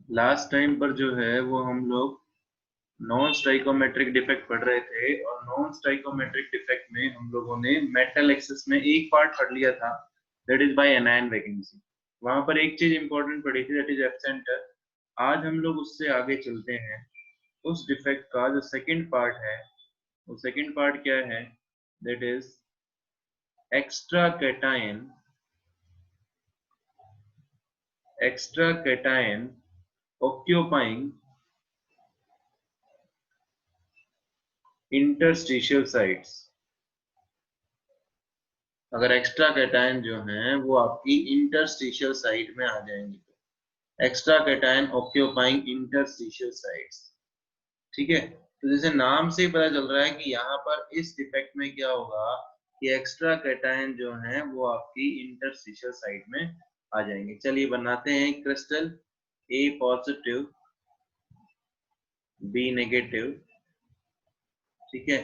Last time पर जो है वो हम लोग नॉन स्टाइकोमेट्रिक डिफेक्ट पढ़ रहे थे, और नॉन स्टाइकोमेट्रिक डिफेक्ट में हम लोगों ने मेटल एक्सेस में एक पार्ट पढ़ लिया था, that is by anion vacancy. वहां पर एक चीज इंपॉर्टेंट पढ़ी थी, दैट इज एब्सेंटर। आज हम लोग उससे आगे चलते हैं। उस डिफेक्ट का जो सेकंड पार्ट है, वो सेकंड पार्ट क्या है, that is extra cation occupying interstitial sites. अगर एक्स्ट्रा कैटायन जो हैं वो आपकी इंटरस्टिशियल साइट में आ जाएंगे, extra cation occupying interstitial sites. ठीक है, तो जैसे नाम से ही पता चल रहा है कि यहाँ पर इस डिफेक्ट में क्या होगा कि एक्स्ट्रा कैटायन जो हैं वो आपकी इंटरस्टिशियल साइट में आ जाएंगे। चलिए बनाते हैं crystal A positive B negative. ठीक है,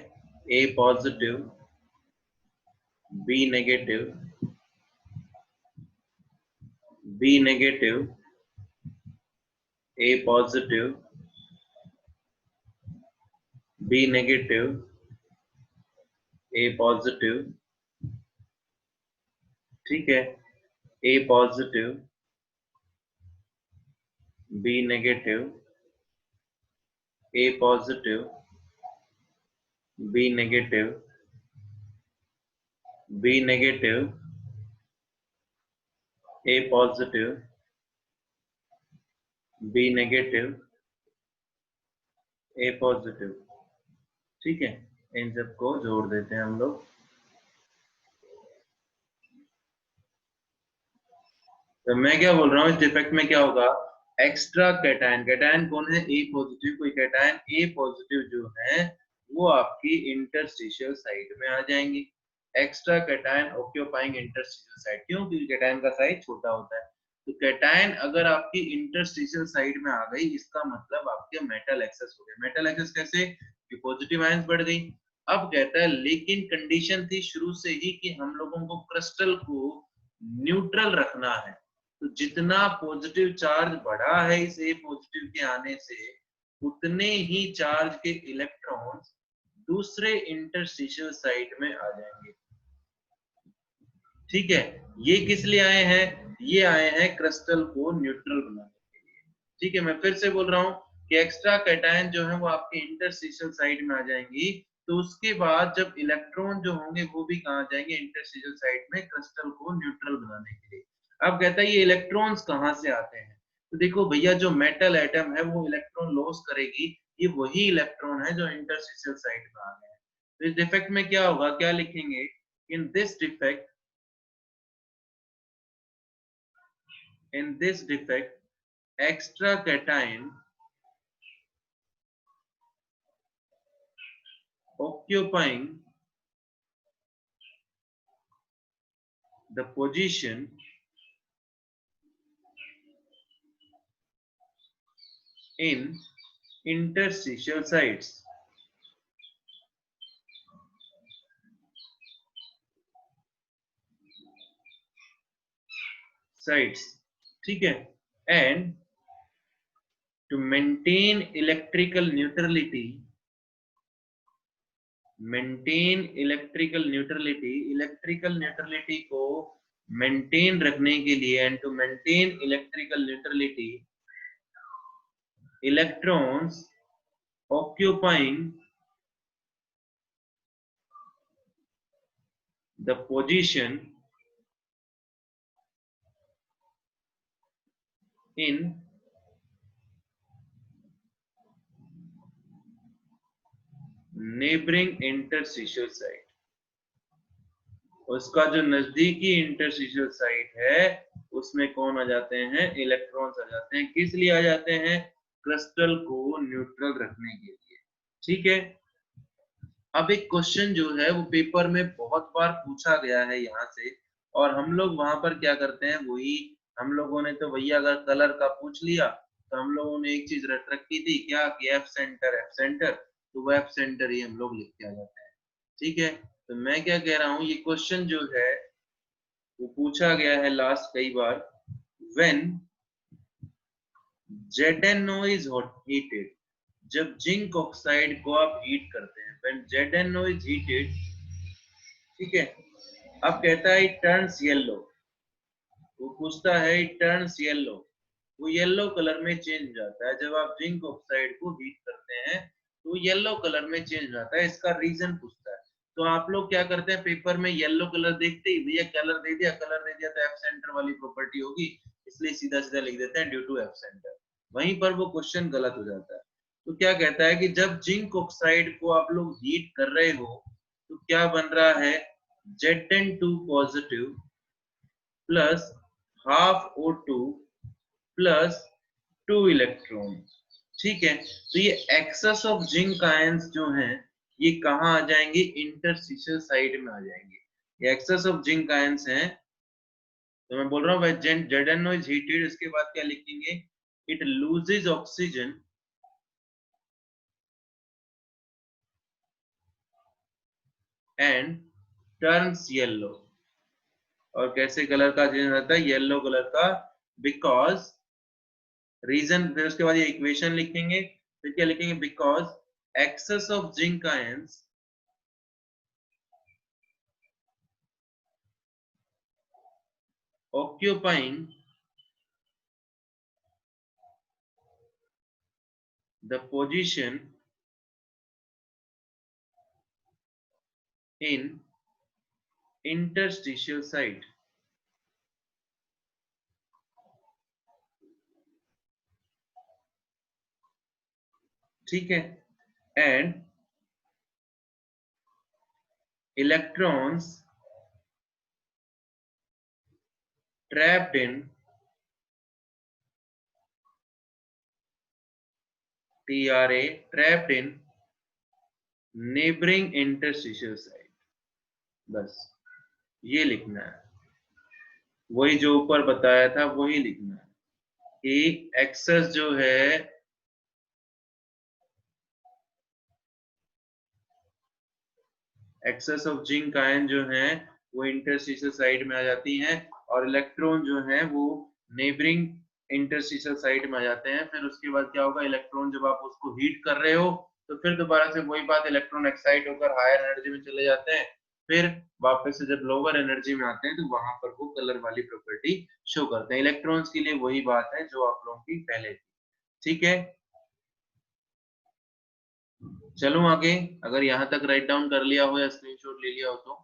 A positive B negative B negative A positive B negative A positive. ठीक है, A positive B negative A positive B negative B negative A positive B negative A positive. ठीक है, इन सबको जोड़ देते हैं हम लोग। तो मैं क्या बोल रहा हूँ, इस डिफेक्ट में क्या होगा, एक्स्ट्रा कैटायन, कैटायन कौन है, ए पॉजिटिव, कोई कैटायन ए पॉजिटिव जो है वो आपकी इंटरस्टिशियल साइट में आ जाएंगी। Extra cation occupying interstitial site, क्यों, क्योंकि कैटायन का साइज छोटा होता है। तो कैटायन अगर आपकी इंटरस्टिशियल साइट में आ गई, इसका मतलब आपके मेटल एक्सेस हो गए। मेटल एक्सेस कैसे, कि पॉजिटिव आयंस बढ़ गई। अब कहता है लेकिन कंडीशन थी शुरू से ही कि हम लोगों को क्रिस्टल को न्यूट्रल रखना है। तो जितना पॉजिटिव चार्ज बढ़ा है इस ए पॉजिटिव के आने से, उतने ही चार्ज के इलेक्ट्रॉन्स दूसरे इंटरस्टिशियल साइट में आ जाएंगे। ठीक है, ये किस लिए आए हैं, ये आए हैं क्रिस्टल को न्यूट्रल बनाने के लिए। ठीक है, मैं फिर से बोल रहा हूँ कि एक्स्ट्रा कैटायन जो है वो आपके इंटरस्टिशियल साइट में आ जाएंगी। तो उसके बाद जब इलेक्ट्रॉन जो होंगे वो भी कहाँ जाएंगे, इंटरस्टिशियल साइट में, क्रिस्टल को न्यूट्रल बनाने के लिए। अब कहता है ये इलेक्ट्रॉन्स कहाँ से आते हैं, तो देखो भैया, जो मेटल एटम है वो इलेक्ट्रॉन लॉस करेगी, ये वही इलेक्ट्रॉन है जो इंटरस्टिशियल साइट में आ गए हैं। तो इस डिफेक्ट में क्या होगा, क्या लिखेंगे, in this defect, in this defect extra cation occupying the position in interstitial sites, ठीक है, and to maintain electrical neutrality, electrical neutrality को मेंटेन रखने के लिए, and to maintain electrical neutrality, electrons occupying the position in neighbouring interstitial site, उसका जो नजदीकी interstitial site है उसमें कौन आ जाते हैं, इलेक्ट्रॉन्स आ जाते हैं। किस लिए आ जाते हैं, क्रिस्टल को न्यूट्रल रखने के लिए। ठीक है, अब एक क्वेश्चन जो है वो पेपर में बहुत बार पूछा गया है यहाँ से, और हम लोग वहां पर क्या करते हैं, वही हम लोगों ने तो भैया अगर कलर का पूछ लिया तो हम लोगों ने एक चीज रट रखी थी, क्या, कि एफ सेंटर, एफ सेंटर, तो वो एफ सेंटर ही हम लोग लिख के आ जाते हैं। ठीक है, तो मैं क्या कह रहा हूँ, ये क्वेश्चन जो है वो पूछा गया है लास्ट कई बार, व्हेन ZnO is heated, जब जिंक ऑक्साइड को आप हीट करते हैं, when ZnO is heated, ठीक है, अब कहता है it turns yellow, वो पूछता है it turns yellow, वो येलो कलर में चेंज हो जाता है जब आप जिंक ऑक्साइड को हीट करते हैं, तो येलो कलर में चेंज हो जाता है, इसका रीजन पूछता है। तो आप लोग क्या करते हैं, पेपर में येलो कलर देखते ही भैया कलर दे दिया तो एफ सेंटर वाली प्रॉपर्टी होगी, इसलिए सीधा सीधा लिख देते हैं ड्यू टू एफ सेंटर, वहीं पर वो क्वेश्चन गलत हो जाता है। तो क्या कहता है कि जब जिंक ऑक्साइड को आप लोग हीट कर रहे हो तो क्या बन रहा है, Zn2 positive plus half O2 plus 2 electron, ठीक है। तो ये एक्सेस ऑफ जिंक आयंस जो हैं ये कहाँ आ जाएंगे, इंटरस्टिशियल साइड में आ जाएंगे, ये एक्सेस ऑफ जिंक आयंस हैं। तो मैं बोल रहा हूँ ZnO is heated, इसके बाद क्या लिखेंगे, it loses oxygen and turns yellow, और कैसे कलर का चेंज होता है, येलो कलर का, बिकॉज रीजन, फिर उसके बाद ये इक्वेशन लिखेंगे, फिर क्या लिखेंगे, because excess of zinc ions occupying the position in interstitial site, ठीक है, and electrons trapped in trapped in neighboring interstitial site, बस ये लिखना है, वही जो ऊपर बताया था वही लिखना है कि एक्सेस जो है एक्सेस ऑफ जिंक आयन जो है वो इंटरस्टिशियल साइड में आ जाती हैं, और इलेक्ट्रॉन जो है वो नेबरिंग इंटरस्टिशियल साइड में आ जाते हैं। फिर उसके बाद क्या होगा, इलेक्ट्रॉन जब आप उसको हीट कर रहे हो तो फिर दोबारा से वही बात, इलेक्ट्रॉन एक्साइट होकर हायर एनर्जी में चले जाते हैं, फिर वापस से जब लोअर एनर्जी में आते हैं तो वहां पर वो कलर वाली प्रॉपर्टी शो करते हैं। इलेक्ट्रॉन्स के लिए वही बात है जो आप लोगों की पहले थी, ठीक है। चलो आगे, अगर यहाँ तक राइट डाउन कर लिया हो या स्क्रीनशॉट ले लिया हो तो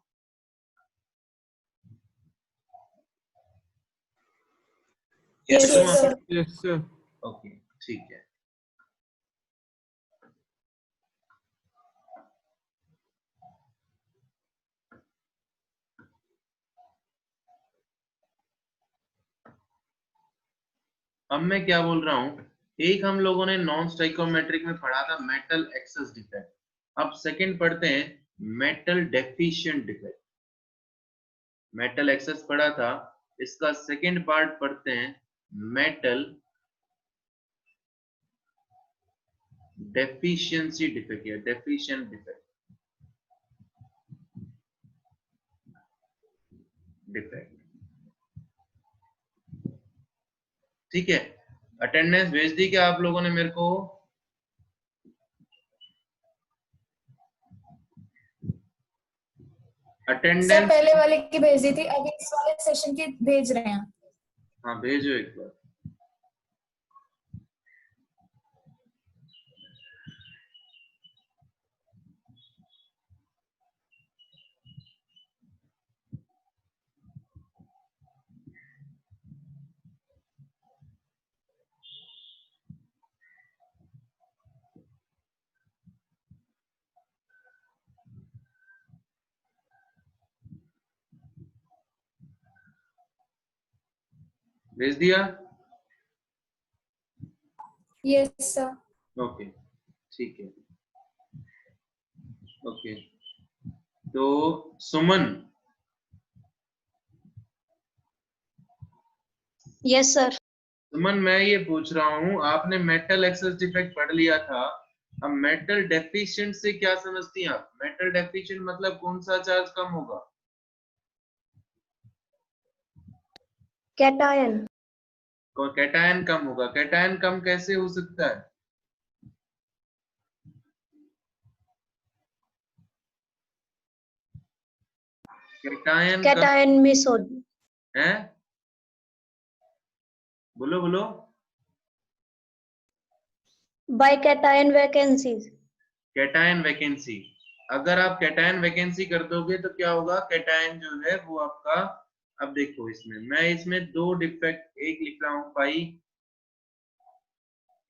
Yes, sir. Yes, sir. Okay, ठीक है। अब मैं क्या बोल रहा हूं, एक हम लोगों ने नॉन स्टाइकोमेट्रिक में पढ़ा था मेटल एक्सेस डिफेक्ट, अब सेकंड पढ़ते हैं metal deficient defect. Metal access पढ़ा था, इसका सेकंड पार्ट पढ़ते हैं मेटल डेफिशिएंसी डिफेक्ट या डेफिशिएंट डिफेक्ट, ठीक है। अटेंडेंस भेज दी क्या आप लोगों ने मेरे को, अटेंडेंस सर पहले वाले की भेज दी थी, अभी इस वाले सेशन की भेज रहे हैं। हाँ भेजो एक बार। भेज दिया, यस सर। ओके ठीक है, ओके। तो सुमन, यस सर। सुमन मैं ये पूछ रहा हूँ, आपने मेटल एक्सेस डिफेक्ट पढ़ लिया था, अब मेटल डेफिशिएंट से क्या समझती हैं आप, मेटल डेफिशिएंट मतलब कौन सा चार्ज कम होगा, कैटायन। कैटायन कम होगा। कैटायन कम कैसे हो सकता है? कैटायन कम कैटायन मिस हो है, बोलो बोलो। By cation vacancies. Cation vacancy, अगर आप कैटायन वैकेंसी कर दोगे तो क्या होगा, कैटायन जो है वो आपका, अब देखो इसमें मैं इसमें दो डिफेक्ट एक लिख रहा हूं पाई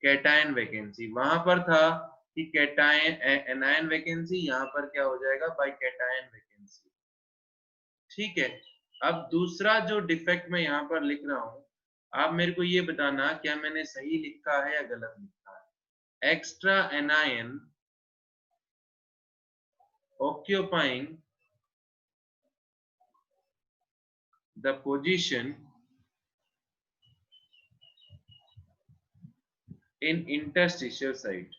कैटायन वैकेंसी, वहां पर था कि कैटायन एनायन वैकेंसी, यहाँ पर क्या हो जाएगा बाय कैटायन वैकेंसी। ठीक है, अब दूसरा जो डिफेक्ट मैं यहाँ पर लिख रहा हूं, आप मेरे को ये बताना क्या मैंने सही लिखा है या गलत लिखा है। Extra anion occupying the position in interstitial site,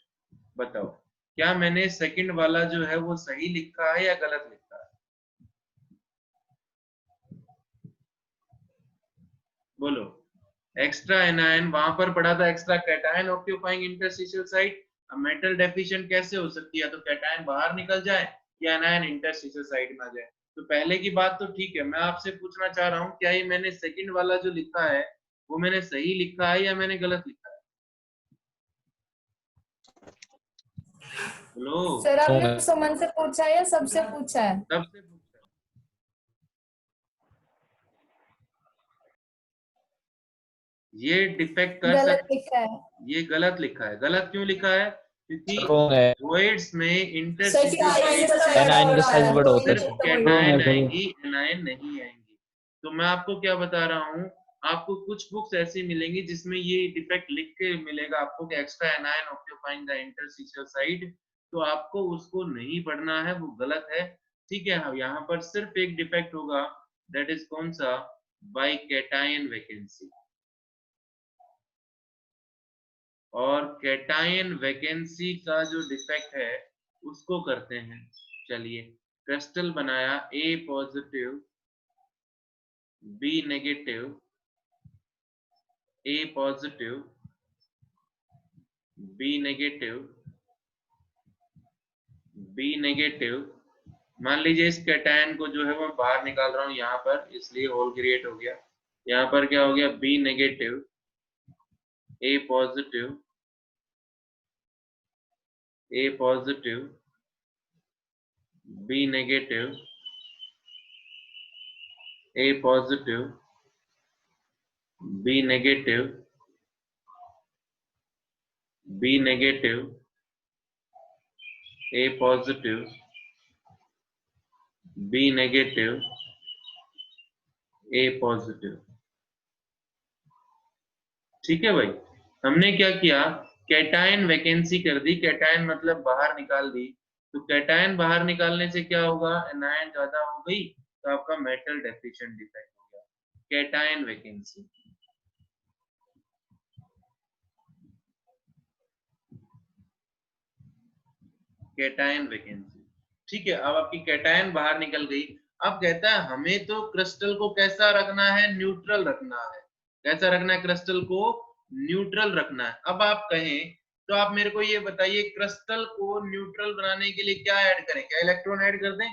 बताओ क्या मैंने सेकंड वाला जो है वो सही लिखा है या गलत लिखा है? बोलो। एक्स्ट्रा एनायन वहां पर पढ़ा था, extra cation occupying interstitial site. अब मेटल डेफिशिएंट कैसे हो सकती है, तो कैटायन बाहर निकल जाए या एनायन इंटरस्टिशियल साइट में आ जाए। तो पहले की बात तो ठीक है, मैं आपसे पूछना चाह रहा हूँ क्या ये मैंने सेकंड वाला जो लिखा है वो मैंने सही लिखा है या मैंने गलत लिखा है? बोलो। सर आपने सुमन से पूछा है या सबसे पूछा है? सबसे पूछा। ये डिफेक्ट कर गलत सकते, लिखा है। ये गलत लिखा है। गलत क्यों लिखा है? क्योंकि रॉन्ग है। वॉइड्स में एनायन का साइज बड़ा होता है। सिर्फ कैटायन आएंगी, एनायन नहीं आएंगी। तो मैं आपको क्या बता रहा हूँ, आपको कुछ बुक्स ऐसी मिलेंगी जिसमें ये डिफेक्ट लिख के मिलेगा आपको कि extra anion occupying the interstitial side, तो आपको उसको नहीं पढ़ना है, वो गलत है। ठीक है, यहाँ पर सिर्फ एक डिफेक्ट होगा, दैट इज कौन सा, बाय कैटायन वैकेंसी। और कैटायन वैकेंसी का जो डिफेक्ट है उसको करते हैं। चलिए, क्रिस्टल बनाया A positive B negative, A positive B negative B negative. मान लीजिए इस कैटायन को जो है वो बाहर निकाल रहा हूं यहाँ पर, इसलिए होल क्रिएट हो गया। यहाँ पर क्या हो गया, B negative A positive A positive B negative A positive B negative B negative A positive B negative A positive. ठीक है भाई, हमने क्या किया, कैटायन वैकेंसी कर दी, कैटायन मतलब बाहर निकाल दी। तो कैटायन बाहर निकालने से क्या होगा, एनायन ज्यादा हो गई, तो आपका मेटल डेफिशिएंट डिफेक्ट हो गया, कैटायन वैकेंसी। Cation vacancy. ठीक है, अब आपकी कैटायन बाहर निकल गई। अब कहता है हमें तो क्रिस्टल को कैसा रखना है, न्यूट्रल रखना है। कैसा रखना है, क्रिस्टल को न्यूट्रल रखना है। अब आप कहें तो आप मेरे को ये बताइए, क्रिस्टल को न्यूट्रल बनाने के लिए क्या ऐड करें, क्या इलेक्ट्रॉन ऐड कर दें?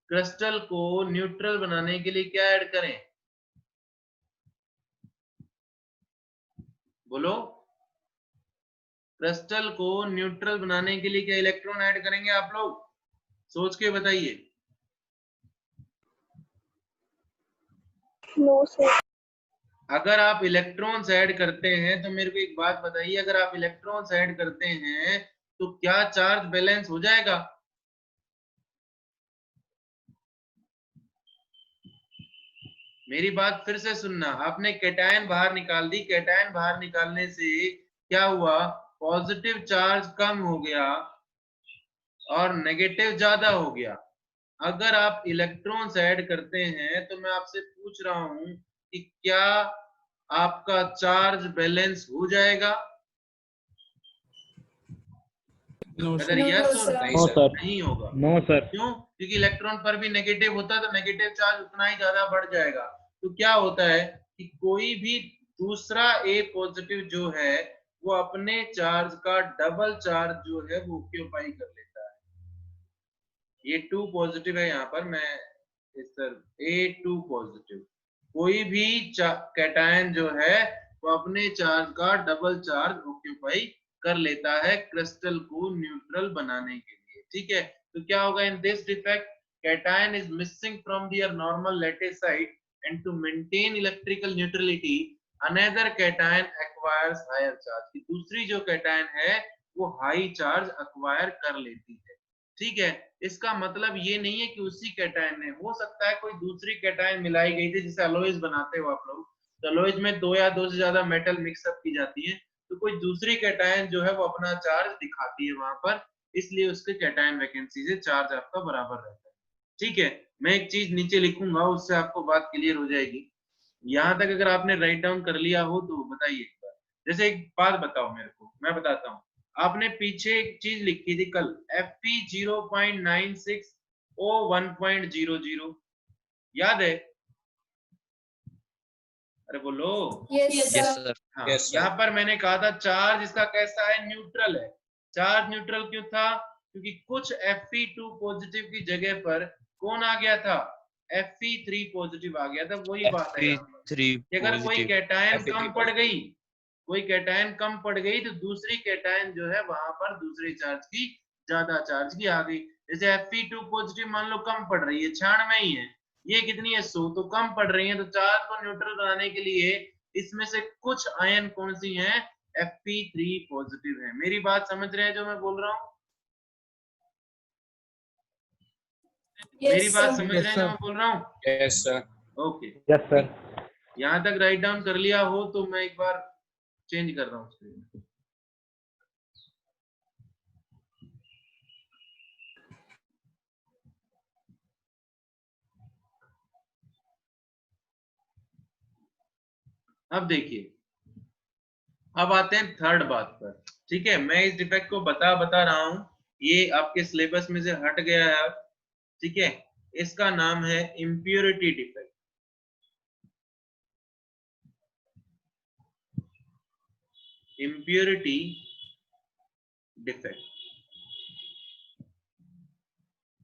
क्रिस्टल को न्यूट्रल बनाने के लिए क्या ऐड करें, बोलो। क्रिस्टल को न्यूट्रल बनाने के लिए क्या इलेक्ट्रॉन ऐड करेंगे आप लोग, सोच के बताइए। No sir. अगर आप इलेक्ट्रॉन्स ऐड करते हैं तो मेरे को एक बात बताइए, अगर आप इलेक्ट्रॉन्स ऐड करते हैं तो क्या चार्ज बैलेंस हो जाएगा? मेरी बात फिर से सुनना, आपने कैटायन बाहर निकाल दी, कैटायन बाहर निकालने से क्या हुआ, पॉजिटिव चार्ज कम हो गया और नेगेटिव ज्यादा हो गया। अगर आप इलेक्ट्रॉन्स ऐड करते हैं तो मैं आपसे पूछ रहा हूं कि क्या आपका चार्ज बैलेंस हो जाएगा? अगर यस और नो सर। नहीं होगा, नो सर। क्यों? क्योंकि इलेक्ट्रॉन पर भी नेगेटिव होता है तो नेगेटिव चार्ज उतना ही ज्यादा बढ़ जाएगा। तो क्या होता है कि कोई भी दूसरा ए पॉजिटिव जो है वो अपने चार्ज का डबल चार्ज जो है वो ऑक्यूपाई कर लेता है। ये 2 पॉजिटिव है, यहाँ पर मैं इस तरह A2 पॉजिटिव, कोई भी कैटायन जो है वो अपने चार्ज का डबल चार्ज ऑक्यूपाई कर लेता है क्रिस्टल को न्यूट्रल बनाने के लिए। ठीक है, तो क्या होगा in this defect cation is missing from their normal lattice site and to maintain electrical neutrality another cation acquires higher charge, कि दूसरी जो कैटायन है वो हाई चार्ज अक्वायर कर लेती है। ठीक है, इसका मतलब ये नहीं है कि उसी कैटायन ने, हो सकता है कोई दूसरी कैटायन मिलाई गई थी, जैसे अलोइज बनाते हो आप लोग, तो अलोइज में 2 या 2 से ज्यादा मेटल मिक्सअप की जाती है, तो कोई दूसरी कैटायन जो है वो अपना चार्ज दिखाती है वहां पर, इसलिए उसके कैटायन वैकेंसी से चार्ज आपका बराबर रहता है। ठीक है, मैं एक चीज नीचे लिखूंगा, उससे आपको बात क्लियर हो जाएगी। यहाँ तक अगर आपने राइट डाउन कर लिया हो तो बताइए एक बार। जैसे एक बात बताओ मेरे को, मैं बताता हूँ। आपने पीछे एक चीज लिखी थी कल, Fe 0.96 O 1.00, याद है? अरे बोलो। Yes, Yes, sir. sir. हाँ, Yes, sir. यहाँ पर मैंने कहा था चार्ज इसका कैसा है, न्यूट्रल है। चार्ज न्यूट्रल क्यों था? क्योंकि कुछ Fe2 पॉजिटिव की जगह पर कौन आ गया था, Fe3 पॉजिटिव आ गया था। वही बात है यहाँ पर Fe3 कि अगर कोई positive. कैटायन Fe3 कम पड़ गई, कोई कैटायन कम पड़ गई तो दूसरी कैटायन जो है वहां पर दूसरे चार्ज की ज्यादा चार्ज की आ गई। जैसे Fe2 पॉजिटिव मान लो कम पड़ रही है, 96 ही है, ये कितनी है 100, तो कम पड़ रही है, तो चार्ज को न्यूट्रल बनाने के लिए इसमें से कुछ आयन कौन सी हैं, Fe3 पॉजिटिव है। मेरी बात समझ रहे हैं जो मैं बोल रहा हूँ? मेरी Yes, बात sir. समझ रहे हैं जो मैं बोल रहा हूँ? Yes, sir. Okay, Yes, sir. यहाँ तक राइट डाउन कर लिया हो तो मैं एक बार चेंज कर रहा हूँ स्क्रीन। अब देखिए, अब आते हैं थर्ड बात पर। ठीक है, मैं इस डिफेक्ट को बता रहा हूं, ये आपके सिलेबस में से हट गया है अब। ठीक है, इसका नाम है impurity defect. Impurity defect,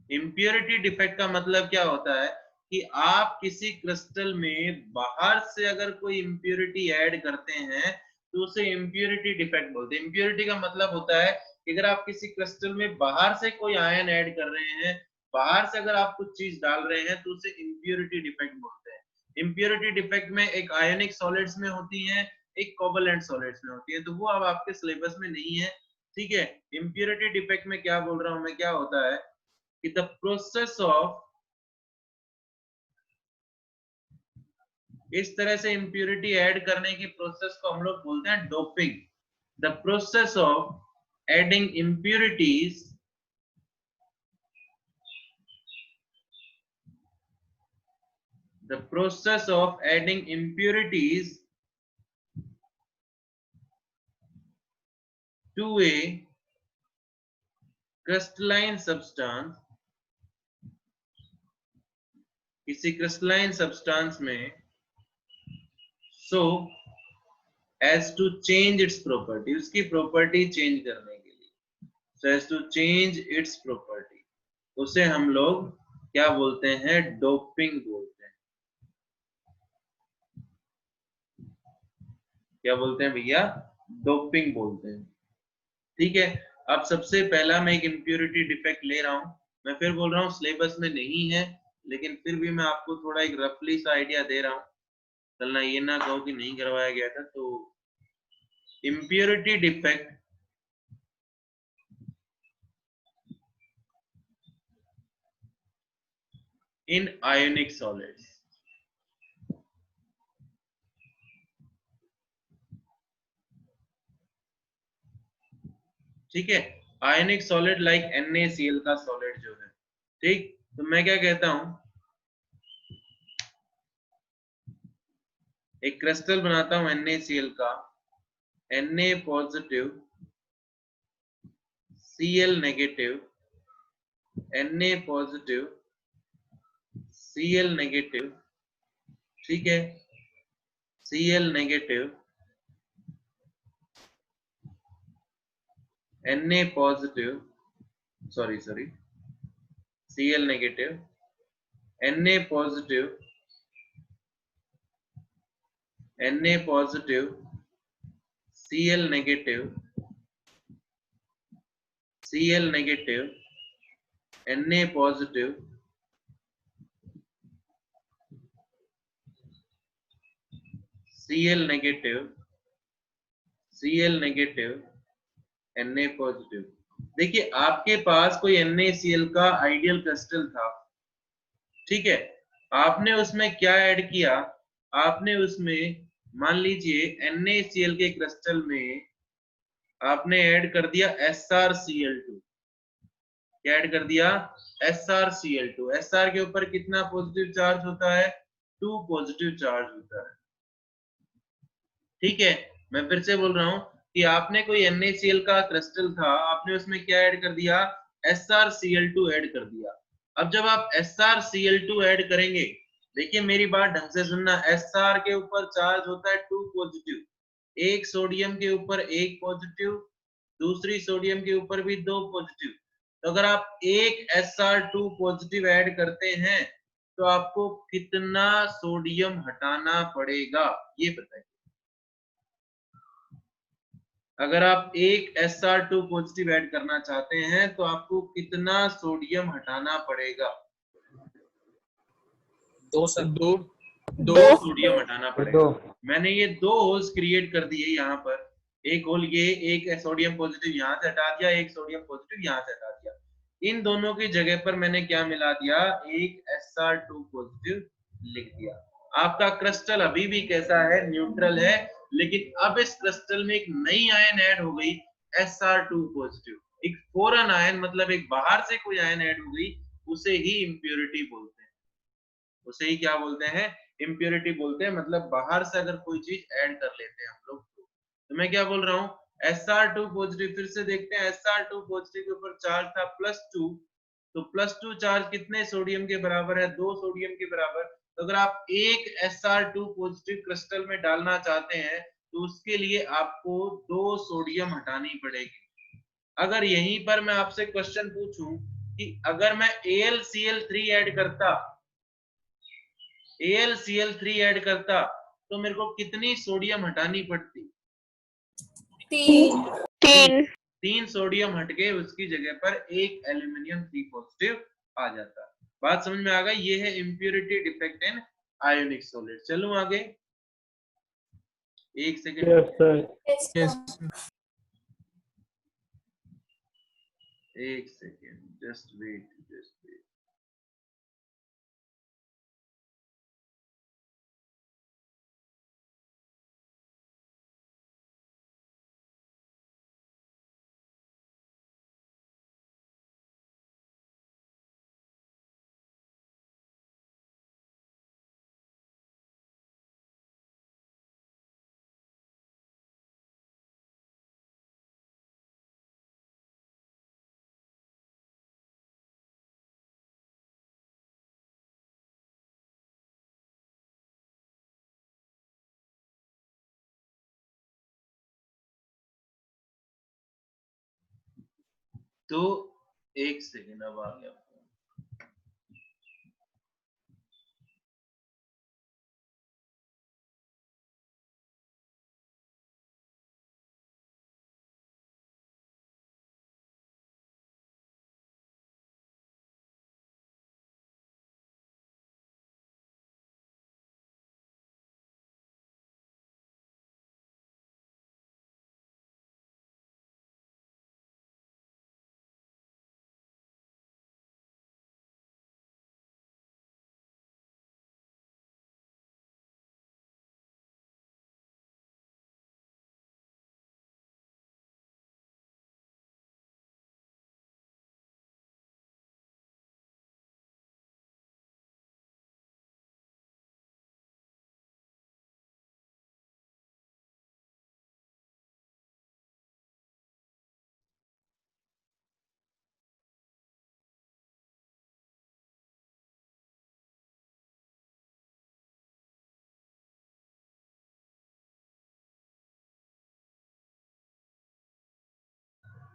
impurity defect का मतलब क्या होता है कि आप किसी क्रिस्टल में बाहर से अगर कोई इम्प्योरिटी ऐड करते हैं तो उसे इम्प्योरिटी डिफेक्ट बोलते हैं। इम्प्योरिटी का मतलब होता है कि अगर आप किसी क्रिस्टल में बाहर से कोई आयन ऐड कर रहे हैं, बाहर से अगर आप कुछ चीज डाल रहे हैं तो उसे इम्प्योरिटी डिफेक्ट बोलते हैं। इम्प्योरिटी डिफेक्ट में एक आयोनिक सॉलिड्स में होती है, एक कोवैलेंट सॉलिड्स में होती है, तो वो अब आपके सिलेबस में नहीं है। ठीक है, इम्प्योरिटी डिफेक्ट में क्या बोल रहा हूं मैं, क्या होता है कि the process of, इस तरह से इम्प्योरिटी ऐड करने की प्रोसेस को हम लोग बोलते हैं doping. The process of adding impurities, the process of adding impurities to a crystalline substance, किसी क्रिस्टलाइन सब्सटेंस में, so as to change its property, उसकी प्रॉपर्टी चेंज करने के लिए, so as to change its property, उसे हम लोग क्या बोलते हैं, डोपिंग बोलते हैं। क्या बोलते हैं भैया, डोपिंग बोलते हैं। ठीक है, अब सबसे पहला मैं एक इम्प्योरिटी डिफेक्ट ले रहा हूं, मैं फिर बोल रहा हूं सिलेबस में नहीं है, लेकिन फिर भी मैं आपको थोड़ा एक रफली सा आइडिया दे रहा हूं, कल ना ये ना कहो कि नहीं करवाया गया था। तो impurity defect in ionic solids, ठीक है, आयोनिक सॉलिड लाइक NaCl का सॉलिड जो है। ठीक, तो मैं क्या कहता हूं, एक क्रिस्टल बनाता हूं NaCl का, Na positive Cl negative Na positive Cl negative, ठीक है, Cl negative Na positive, sorry Cl negative Na positive Cl negative Na positive Cl negative Na positive. देखिए आपके पास कोई NaCl का आइडियल क्रिस्टल था, ठीक है, आपने उसमें क्या ऐड किया, आपने उसमें मान लीजिए NaCl के क्रिस्टल में आपने ऐड कर दिया SrCl2। क्या ऐड कर दिया? SrCl2। Sr के ऊपर कितना पॉजिटिव चार्ज होता है? 2 पॉजिटिव चार्ज होता है, ठीक है। मैं फिर से बोल रहा हूं कि आपने कोई NaCl का क्रिस्टल था, आपने उसमें क्या ऐड कर दिया? SrCl2 ऐड कर दिया। अब जब आप SrCl2 ऐड करेंगे, देखिए मेरी बात ढंग से सुनना, Sr के ऊपर चार्ज होता है 2 पॉजिटिव, एक सोडियम के ऊपर 1 पॉजिटिव, दूसरी सोडियम के ऊपर भी 2 पॉजिटिव। तो अगर आप एक Sr2 पॉजिटिव ऐड करते हैं तो आपको कितना सोडियम हटाना पड़ेगा, ये बताइए। अगर आप एक Sr2 पॉजिटिव ऐड करना चाहते हैं तो आपको कितना सोडियम हटाना पड़ेगा? 2 सर, 2 दो सोडियम हटाना पड़ेगा। मैंने ये 2 होल्स क्रिएट कर दिए यहाँ पर, एक होल ये, एक सोडियम पॉजिटिव यहाँ से हटा दिया, एक सोडियम पॉजिटिव यहाँ से हटा दिया। इन दोनों की जगह पर मैंने क्या मिला दिया? एक Sr2 पॉजिटिव लिख दिया। आपका क्रिस्टल अभी भी कैसा है? न्यूट्रल है, लेकिन अब इस क्रिस्टल में एक नई आयन ऐड हो गई, Sr2 पॉजिटिव। एक फॉरेन आयन, मतलब एक बाहर से कोई आयन ऐड हो गई, उसे ही इम्प्योरिटी बोलते हैं। उसे ही क्या बोलते हैं? इम्प्योरिटी बोलते हैं। मतलब बाहर से अगर कोई चीज ऐड कर लेते हैं हम लोग तो मैं क्या बोल रहा हूँ? Sr2 पॉजिटिव, फिर से देखते हैं, Sr2 पॉजिटिव के ऊपर चार्ज था +2, तो +2 चार्ज कितने सोडियम के बराबर है? 2 सोडियम के बराबर। तो अगर आप एक Sr2 पॉजिटिव क्रिस्टल में डालना चाहते हैं तो उसके लिए आपको 2 सोडियम हटानी पड़ेगी। अगर यहीं पर मैं आपसे क्वेश्चन पूछूं कि अगर मैं AlCl3 ऐड करता, AlCl3 ऐड करता तो मेरे को कितनी सोडियम हटानी पड़ती? 3 3 सोडियम हट के उसकी जगह पर एक एल्यूमिनियम 3 पॉजिटिव आ जाता। बात समझ में आ गई? ये है impurity defect in ionic solid. चलूं आगे? एक सेकंड, एक सेकंड, जस्ट वेट। तो एक सेकंड, अब आ गया।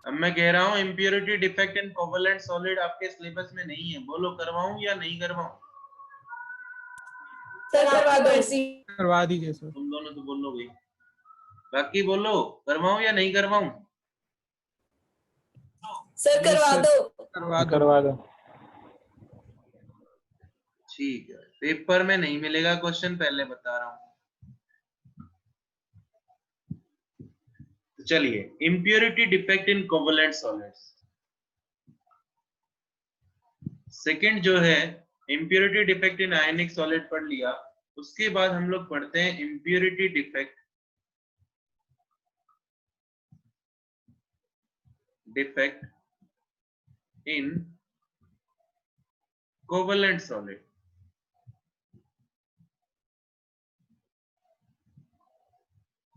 अब मैं कह रहा हूँ impurity defect in covalent solid आपके सिलेबस में नहीं है, बोलो करवाऊं या नहीं करवाऊं? सर करवा दो। करवा दीजिए सर। तुम दोनों तो बोलो भाई, बाकी बोलो करवाऊं या नहीं करवाऊं? सर करवा दो। करवा दो। ठीक है, पेपर में नहीं मिलेगा क्वेश्चन, पहले बता रहा हूं। तो चलिए, impurity defect in covalent solids. Second जो है impurity defect in ionic solid पढ़ लिया। उसके बाद हम लोग पढ़ते हैं impurity defect in covalent solid.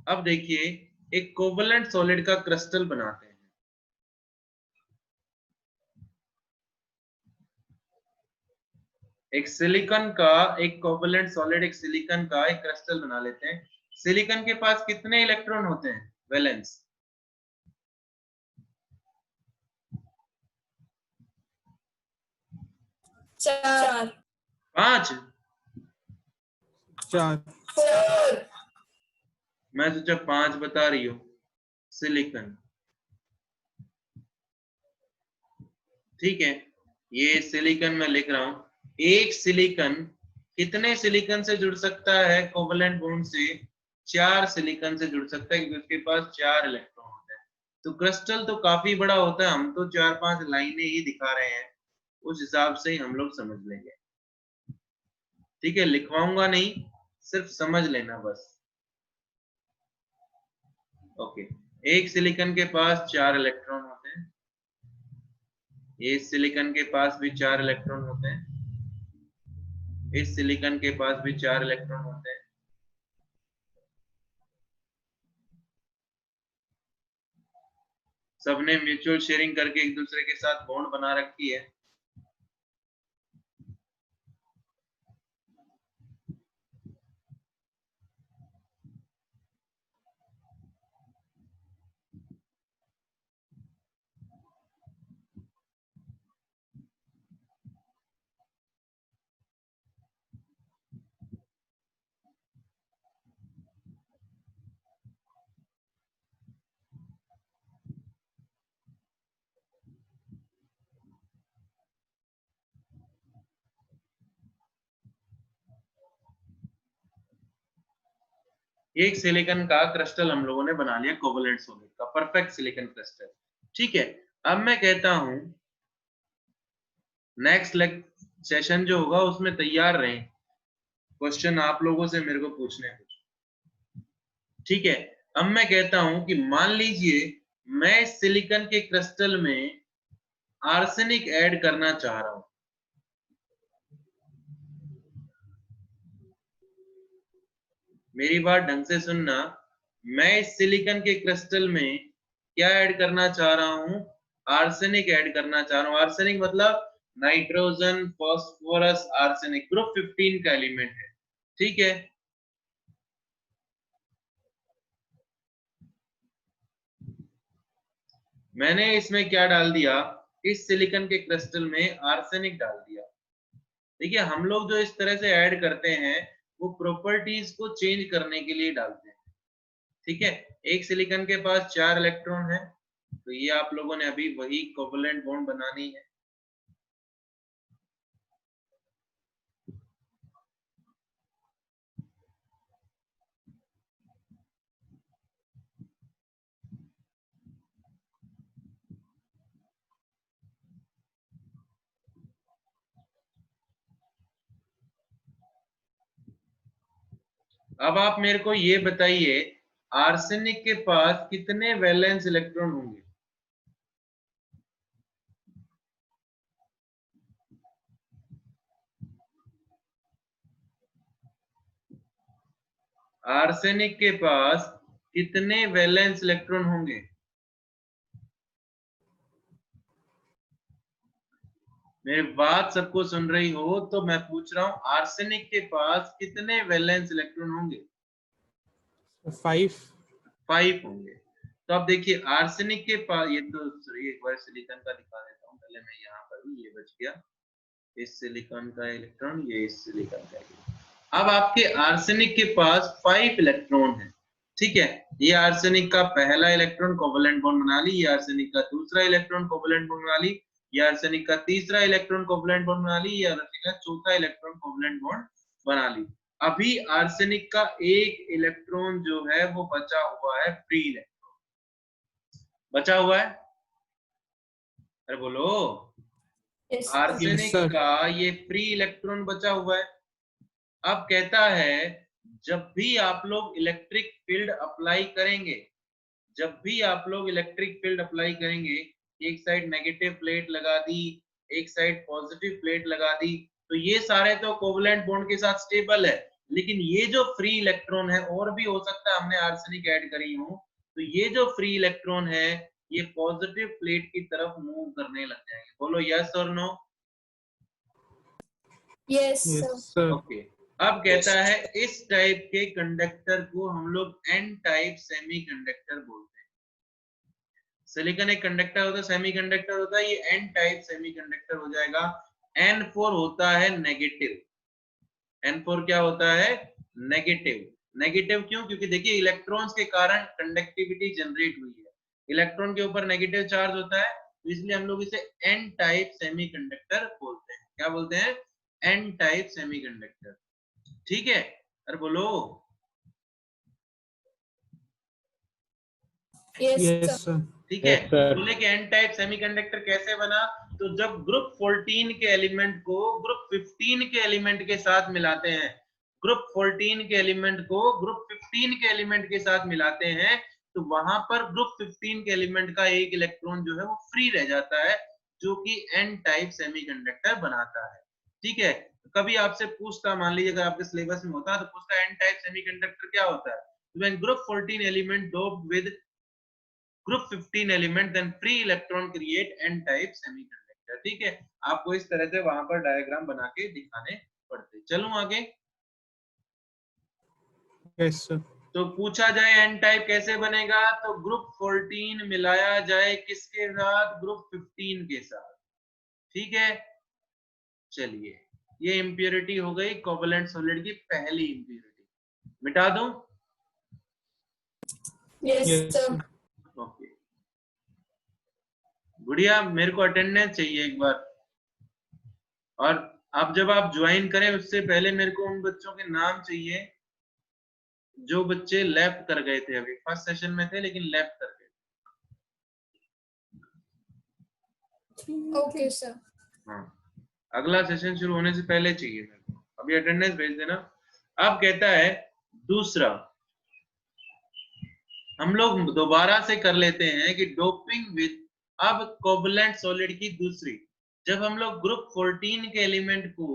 अब देखिए, एक कोवेलेंट सॉलिड का क्रिस्टल बनाते हैं। एक सिलिकॉन का, एक कोवेलेंट सॉलिड, एक सिलिकॉन का एक क्रिस्टल बना लेते हैं। सिलिकॉन के पास कितने इलेक्ट्रॉन होते हैं वैलेंस? 4 5। 4 मैं सोचा 5 बता रही हूँ। सिलिकॉन, ठीक है, ये सिलिकॉन मैं लिख रहा हूं। एक सिलिकॉन कितने सिलिकॉन से जुड़ सकता है कोवेलेंट बॉन्ड से? 4 सिलिकॉन से जुड़ सकता है, क्योंकि उसके पास 4 इलेक्ट्रॉन होते हैं। तो क्रिस्टल तो काफी बड़ा होता है, हम तो 4-5 लाइनें ही दिखा रहे हैं, उस हिसाब से ही हम लोग समझ लेंगे। ठीक है, लिखवाऊंगा नहीं, सिर्फ समझ लेना बस। ओके, एक सिलिकॉन के पास 4 इलेक्ट्रॉन होते हैं। इस सिलिकॉन के पास भी 4 इलेक्ट्रॉन होते हैं। इस सिलिकॉन के पास भी 4 इलेक्ट्रॉन होते हैं। सबने म्यूचुअल शेयरिंग करके एक दूसरे के साथ बॉन्ड बना रखी है। एक सिलिकॉन का क्रिस्टल हम लोगों ने बना लिया कोवेलेंट सॉलिड का, परफेक्ट सिलिकॉन क्रिस्टल। ठीक है, अब मैं कहता हूं नेक्स्ट सेशन जो होगा उसमें तैयार रहें, क्वेश्चन आप लोगों से मेरे को पूछने कुछ। ठीक है, अब मैं कहता हूं कि मान लीजिए मैं सिलिकॉन के क्रिस्टल में आर्सेनिक ऐड करना चाह रहा हूं। मेरी बात ढंग से सुनना, मैं इस सिलिकॉन के क्रिस्टल में क्या ऐड करना चाह रहा हूं? आर्सेनिक ऐड करना चाह रहा हूं। आर्सेनिक मतलब नाइट्रोजन, फास्फोरस, आर्सेनिक, ग्रुप 15 का एलिमेंट है। ठीक है, मैंने इसमें क्या डाल दिया? इस सिलिकॉन के क्रिस्टल में आर्सेनिक डाल दिया। देखिए, हम लोग जो इस तरह से ऐड करते हैं वो प्रॉपर्टीज को चेंज करने के लिए डालते हैं। ठीक है, एक सिलिकॉन के पास 4 इलेक्ट्रॉन है, तो ये आप लोगों ने अभी वही कोवेलेंट बॉन्ड बनानी है। अब आप मेरे को ये बताइए, आर्सेनिक के पास कितने वैलेंस इलेक्ट्रॉन होंगे? आर्सेनिक के पास कितने वैलेंस इलेक्ट्रॉन होंगे? मेरी बात सबको सुन रही हो तो मैं पूछ रहा हूं, आर्सेनिक के पास कितने वैलेंस इलेक्ट्रॉन होंगे? 5 5 होंगे। तो आप देखिए आर्सेनिक के पास, ये तो सॉरी एक बार सिलिकॉन का दिखा देता हूँ पहले मैं, यहाँ पर भी ये बच गया, इस सिलिकॉन का इलेक्ट्रॉन, ये इस सिलिकॉन का इलेक्ट्रॉन। अब आपके आर्सेनिक के पास 5 इलेक्ट्रॉन है, ठीक है। ये आर्सेनिक का पहला इलेक्ट्रॉन कोवेलेंट बॉन्ड बना ली, ये आर्सेनिक का दूसरा इलेक्ट्रॉन कोवेलेंट बॉन्ड बना ली, ये आर्सेनिक का तीसरा इलेक्ट्रॉन कोवेलेंट बॉन्ड बना ली, ये आर्सेनिक का चौथा इलेक्ट्रॉन कोवेलेंट बॉन्ड बना ली। अभी आर्सेनिक का एक इलेक्ट्रॉन जो है वो बचा हुआ है, फ्री इलेक्ट्रॉन बचा हुआ है, अरे बोलो। Yes, arsenic sir. का ये फ्री इलेक्ट्रॉन बचा हुआ है। अब कहता है जब भी आप लोग इलेक्ट्रिक फील्ड अप्लाई करेंगे, जब भी आप लोग इलेक्ट्रिक फील्ड अप्लाई करेंगे, एक साइड नेगेटिव प्लेट लगा दी, एक साइड पॉजिटिव प्लेट लगा दी, तो ये सारे तो कोवेलेंट बॉन्ड के साथ स्टेबल है, लेकिन ये जो फ्री इलेक्ट्रॉन है, और भी हो सकता है हमने आर्सेनिक ऐड करी हो, तो ये जो फ्री इलेक्ट्रॉन है ये पॉजिटिव प्लेट की तरफ मूव करने लग जाएंगे। बोलो यस और no. yes, sir. Yes, sir. Okay, अब कहता है इस टाइप के कंडक्टर को हम लोग एन टाइप सेमीकंडक्टर बोलते हैं। सिलिकॉन एक कंडक्टर होता है, सेमीकंडक्टर होता है, ये एन टाइप सेमीकंडक्टर हो जाएगा। N4 होता है नेगेटिव, N4 क्या होता है, नेगेटिव। नेगेटिव क्यों, क्योंकि देखिए इलेक्ट्रॉन्स के कारण कंडक्टिविटी जनरेट हुई है, इलेक्ट्रॉन के ऊपर नेगेटिव चार्ज होता है, तो इसलिए हम लोग इसे एन टाइप सेमीकंडक्टर बोलते हैं। क्या बोलते हैं, एन टाइप सेमीकंडक्टर, ठीक है। अरे बोलो Yes, Yes, sir. sir. ठीक है। Yes, sir. बोले कि एन टाइप सेमीकंडक्टर कैसे बना, तो जब ग्रुप 14 के एलिमेंट को ग्रुप 15 के एलिमेंट के साथ मिलाते हैं, ग्रुप 14 के एलिमेंट को ग्रुप 15 के एलिमेंट के साथ मिलाते हैं, तो वहां पर ग्रुप 15 के एलिमेंट का एक इलेक्ट्रॉन जो है वो फ्री रह जाता है, जो कि एन टाइप सेमीकंडक्टर बनाता है, ठीक है। कभी आपसे पूछता, मान लीजिए अगर आपके सिलेबस में होता तो पूछता एन टाइप सेमीकंडक्टर क्या होता है, when group 14 element doped with group 15 element then free electron create n type semiconductor, ठीक है। आपको इस तरह से वहां पर डायग्राम बना के दिखाने पड़ते। चलूं आगे। Yes, sir. तो पूछा जाए n टाइप कैसे बनेगा, तो ग्रुप 14 मिलाया जाए किसके साथ, ग्रुप 15 के साथ, ठीक है। चलिए, ये इंप्योरिटी हो गई कोवेलेंट सॉलिड की पहली इंप्योरिटी, मिटा दूं। Yes, Yes, sir. sir. Okay गुड़िया, मेरे को अटेंडेंस चाहिए एक बार, और अब जब आप ज्वाइन करें उससे पहले मेरे को उन बच्चों के नाम चाहिए जो बच्चे लेफ्ट कर गए थे, अभी फर्स्ट सेशन में थे लेकिन लेफ्ट कर गए। Okay, sir. हाँ, अगला सेशन शुरू होने से पहले चाहिए मेरे को, अभी अटेंडेंस भेज देना। अब कहता है दूसरा, हम लोग दोबारा से कर लेते हैं कि डोपिंग विद, अब कोवेलेंट सॉलिड की दूसरी, जब हम लोग ग्रुप 14 के एलिमेंट को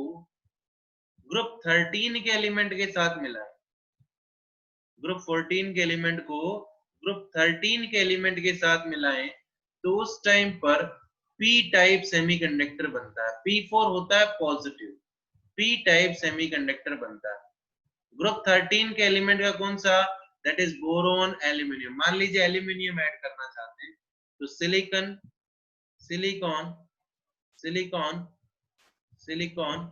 ग्रुप 13 के एलिमेंट के साथ मिलाएं, ग्रुप 14 के एलिमेंट को ग्रुप 13 के एलिमेंट के साथ मिलाएं, तो उस टाइम पर p टाइप सेमीकंडक्टर बनता है। P4 होता है पॉजिटिव, p टाइप सेमीकंडक्टर बनता है। ग्रुप 13 के एलिमेंट का कौन सा, दैट इज बोरोन एल्यूमिनियम। मान लीजिए एल्यूमिनियम ऐड करना चाहते हैं, तो silicon silicon silicon silicon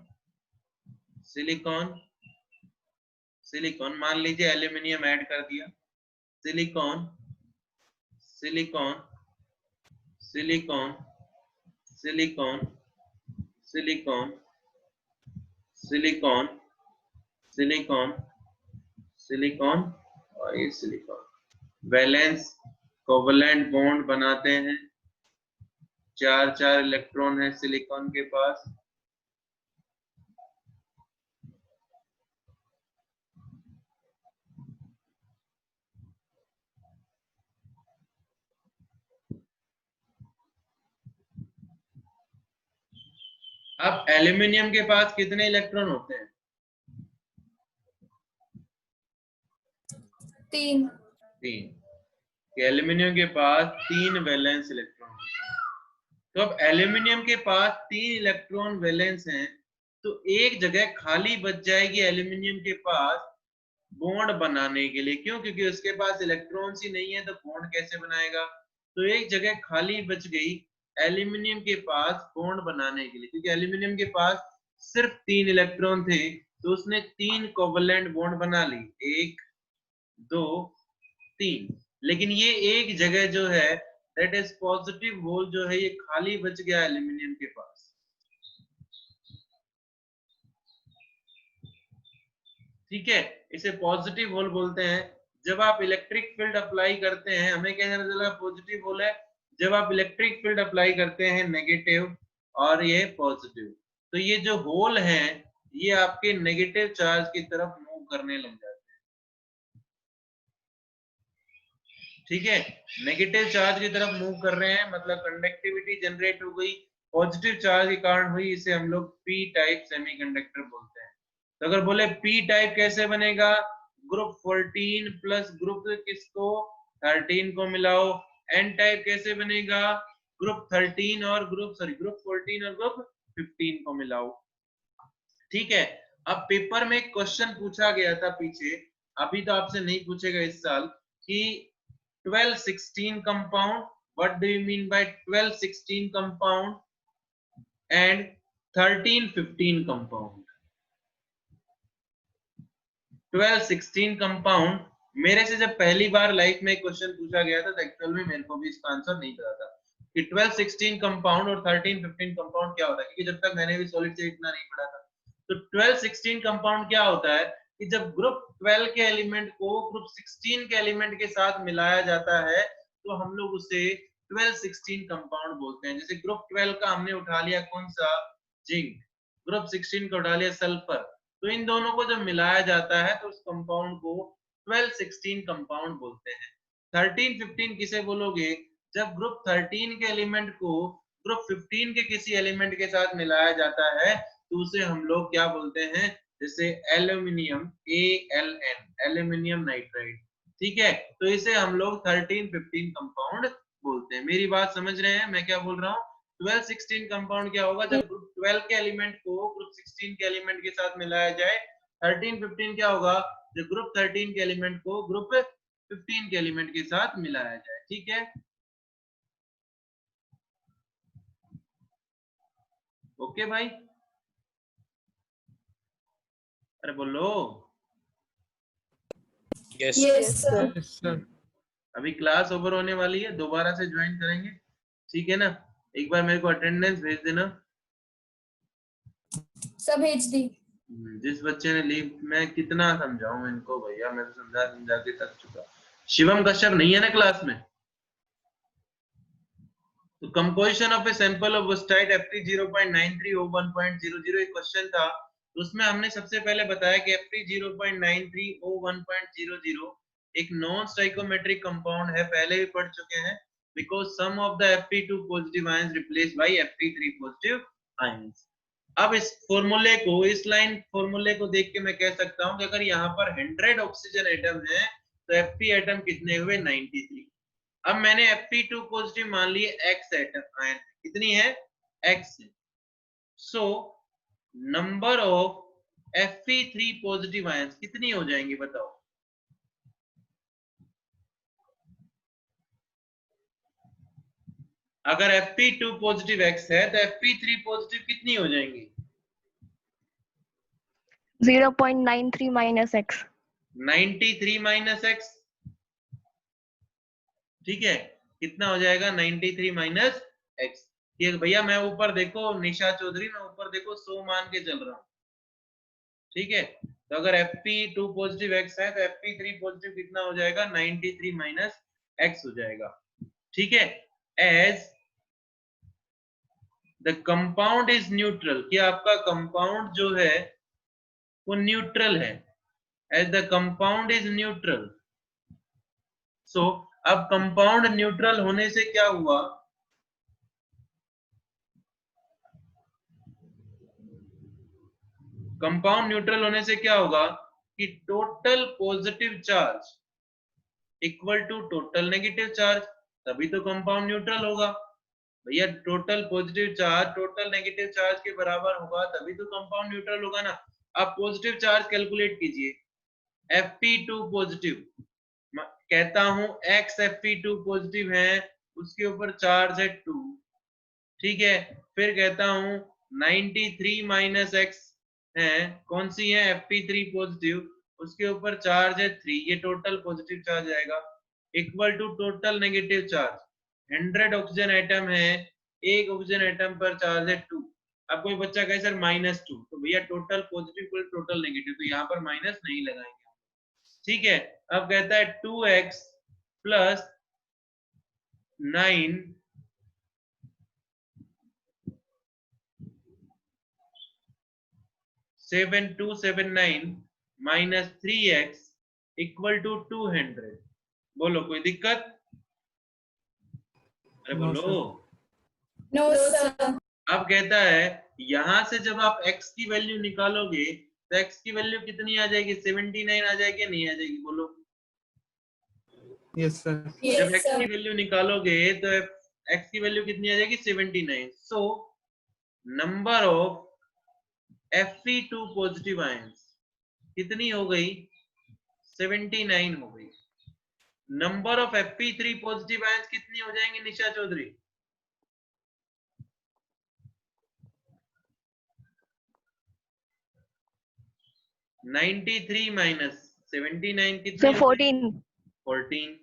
silicon silicon, मान लीजिए एल्यूमिनियम ऐड कर दिया, silicon silicon silicon silicon silicon silicon silicon silicon और ये सिलिकॉन, वैलेंस कोवेलेंट बॉन्ड बनाते हैं, 4 इलेक्ट्रॉन है सिलिकॉन के पास। अब एल्यूमिनियम के पास कितने इलेक्ट्रॉन होते हैं, 3. 3। एल्यूमिनियम के पास 3 वैलेंस इलेक्ट्रॉन होते हैं। तो अब एल्यूमिनियम के पास 3 इलेक्ट्रॉन वैलेंस हैं, तो एक जगह खाली बच जाएगी एल्यूमिनियम के पास बॉन्ड बनाने के लिए। क्यों? क्योंकि उसके पास इलेक्ट्रॉन्स ही नहीं है तो बॉन्ड कैसे बनाएगा। तो एक जगह खाली बच गई एल्यूमिनियम के पास बॉन्ड बनाने के लिए, क्योंकि एल्यूमिनियम के पास सिर्फ 3 इलेक्ट्रॉन थे तो उसने 3 कोवलेंट बॉन्ड बना ली, 1 2 3। लेकिन ये एक जगह जो है दैट इज पॉजिटिव होल जो है ये खाली बच गया एल्यूमिनियम के पास। ठीक है, इसे पॉजिटिव होल बोलते हैं। जब आप इलेक्ट्रिक फील्ड अप्लाई करते हैं, हमें कैसे पता चला पॉजिटिव होल है? जब आप इलेक्ट्रिक फील्ड अप्लाई करते हैं नेगेटिव और ये पॉजिटिव, तो ये जो होल है ये आपके नेगेटिव चार्ज की तरफ मूव करने लग जाते हैं। ठीक है, नेगेटिव चार्ज की तरफ मूव कर रहे हैं मतलब कंडक्टिविटी जनरेट हो गई, पॉजिटिव चार्ज के कारण हुई। इसे हम लोग पी टाइप सेमीकंडक्टर बोलते हैं। तो अगर बोले पी टाइप कैसे बनेगा, ग्रुप 14 प्लस ग्रुप किसको 13 को मिलाओ। एन टाइप कैसे बनेगा, ग्रुप 13 और ग्रुप 14 और ग्रुप 15 को मिलाओ। ठीक है, अब पेपर में एक क्वेश्चन पूछा गया था पीछे, अभी तो आपसे नहीं पूछेगा इस साल, कि 12-16 compound, what do you mean by 12-16 compound and 13-15 compound. 12-16 compound मेरे से जब पहली बार लाइफ में क्वेश्चन पूछा गया था तो एक्चुअल में मेरे को भी इसका आंसर नहीं पता था कि 12-16 कंपाउंड और 13-15 कंपाउंड क्या होता है, क्योंकि जब तक मैंने भी सॉलिड से इतना नहीं पढ़ा था। तो 12-16 कंपाउंड क्या होता है कि जब ग्रुप 12 के एलिमेंट को ग्रुप 16 के एलिमेंट के साथ मिलाया जाता है तो हम लोग उसे 12-16 कंपाउंड बोलते हैं। जैसे ग्रुप 12 का हमने उठा लिया कौन सा, जिंक, ग्रुप 16 का उठा लिया सल्फर, तो इन दोनों को जब मिलाया जाता है तो उस कंपाउंड को 12-16 कंपाउंड बोलते हैं। 13-15 किसे बोलोगे, जब ग्रुप 13 के एलिमेंट को ग्रुप 15 के किसी एलिमेंट के साथ मिलाया जाता है तो उसे हम लोग क्या बोलते हैं, जैसे एल्यूमिनियम ALN, एल्यूमिनियम नाइट्राइड। ठीक है, तो इसे हम लोग 13-15 कंपाउंड बोलते हैं। मेरी बात समझ रहे हैं मैं क्या बोल रहा हूँ। 12-16 कंपाउंड क्या होगा, जब ग्रुप 12 के एलिमेंट को ग्रुप 16 के एलिमेंट के साथ मिलाया जाए। 13-15 क्या होगा, जब ग्रुप 13 के एलिमेंट को ग्रुप 15 के एलिमेंट के साथ मिलाया जाए। ठीक है, ओके भाई, अरे बोलो। Yes, sir. Yes, sir. अभी क्लास ओवर होने वाली है, दोबारा से ज्वाइन करेंगे, ठीक है ना। एक बार मेरे को अटेंडेंस भेज देना। सब भेज दी। जिस बच्चे ने लीव, मैं कितना समझाऊं इनको भैया, मैं तो समझा समझा के थक चुका। शिवम कश्यप नहीं है ना क्लास में। तो composition of a sample of wustite Fe 0.93 O 1.00 एक क्वेश्चन था, तो उसमें हमने सबसे पहले बताया कि Fe 0.93 O 1.00 एक नॉन स्टाइकोमेट्रिक कंपाउंड है, पहले भी पढ़ चुके हैं, because some of the Fe2 positive ions replaced by Fe3 positive ions. अब इस फॉर्मूले को, इस लाइन फॉर्मूले को देख के मैं कह सकता हूं कि अगर यहाँ पर 100 ऑक्सीजन एटम है तो Fe एटम कितने हुए, 93। अब मैंने Fe2 पॉजिटिव मान लिए X एटम आयन, कितनी है, X। So number of Fe3 positive ions कितनी हो जाएंगी बताओ। अगर Fe2 पॉजिटिव X है तो Fe3 पॉजिटिव कितनी हो जाएंगी, 0.93 minus x. 93 minus X। ठीक है, कितना हो जाएगा, 93 माइनस X। ये भैया मैं ऊपर देखो, निशा चौधरी, मैं ऊपर देखो 100 मान के चल रहा हूँ। ठीक है, तो अगर Fe2 पॉजिटिव X है तो Fe3 पॉजिटिव कितना हो जाएगा, 93 माइनस X हो जाएगा। ठीक है, as the compound is neutral, कि आपका कंपाउंड जो है वो न्यूट्रल है, as the compound is neutral. So अब कंपाउंड न्यूट्रल होने से क्या हुआ, कंपाउंड न्यूट्रल होने से क्या होगा कि total positive charge equal to total negative charge, तभी तो कंपाउंड न्यूट्रल होगा भैया। Total positive charge total negative charge के बराबर होगा तभी तो कंपाउंड न्यूट्रल होगा ना। आप पॉजिटिव चार्ज कैलकुलेट कीजिए, Fp2 पॉजिटिव, कहता हूं x Fp2 पॉजिटिव है, उसके ऊपर चार्ज है 2, ठीक है। फिर कहता हूं 93 माइनस x है, कौन सी है, Fp3 पॉजिटिव, उसके ऊपर चार्ज है 3, ये टोटल पॉजिटिव चार्ज आएगा, equal to total negative charge. 100 oxygen atom है, एक ऑक्सीजन एटम पर चार्ज है 2। अब कोई बच्चा कहे सर -2, तो भैया टोटल पॉजिटिव को टोटल नेगेटिव, तो यहाँ पर माइनस नहीं लगाएंगे, ठीक है। अब कहता है 2x plus 9 7279 minus 3x equal to 200। बोलो कोई दिक्कत? अरे No, बोलो। sir. No sir. अब कहता है यहां से जब आप x की वैल्यू निकालोगे तो x की वैल्यू कितनी आ जाएगी, 79 आ जाएगी, नहीं आ जाएगी, बोलो। Yes, sir. जब x की वैल्यू निकालोगे तो x की वैल्यू कितनी आ जाएगी, 79। सो number of Fe2 positive ions कितनी हो गई, 79 हो गई। Number of Fe3 positive ions कितनी हो जाएंगे निशा चौधरी? 93 माइनस 79 कितनी? 14।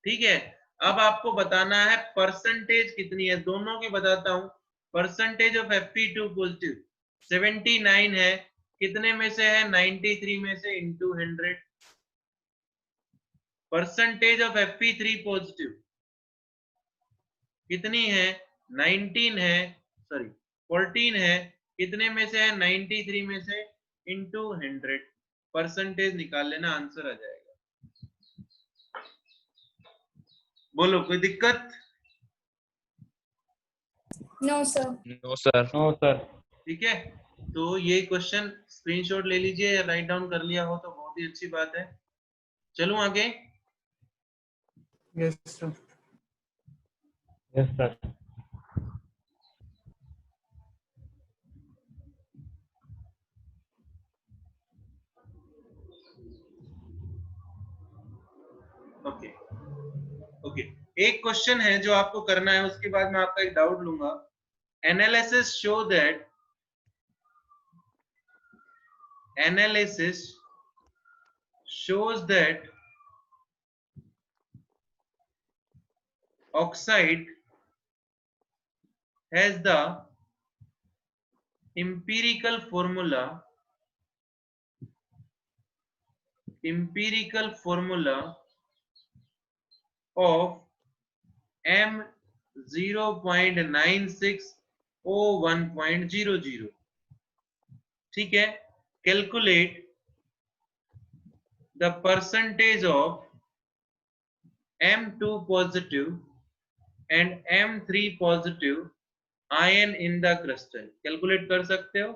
ठीक है। अब आपको बताना है परसेंटेज कितनी है, दोनों की बताता हूं। परसेंटेज ऑफ Fe2 पॉजिटिव 79 है, कितने में से है, 93 में से, into 100। Percentage of Fe3 positive कितनी है, 19 है, सॉरी 14 है, कितने में से है, 93 में से, इंटू 100। परसेंटेज निकाल लेना, आंसर आ जाएगा। बोलो कोई दिक्कत? No sir. No sir. No sir. ठीक है, तो ये क्वेश्चन स्क्रीनशॉट ले लीजिए या राइट डाउन कर लिया हो तो बहुत ही अच्छी बात है। चलो आगे। Yes, sir. Yes sir. Okay okay, एक क्वेश्चन है जो आपको करना है, उसके बाद मैं आपका एक डाउट लूंगा। Analysis show that shows that oxide has the empirical formula of M 0.9601.00। ठीक है, calculate the percentage of M2 positive and M3 positive ion in the crystal। Calculate कर सकते हो?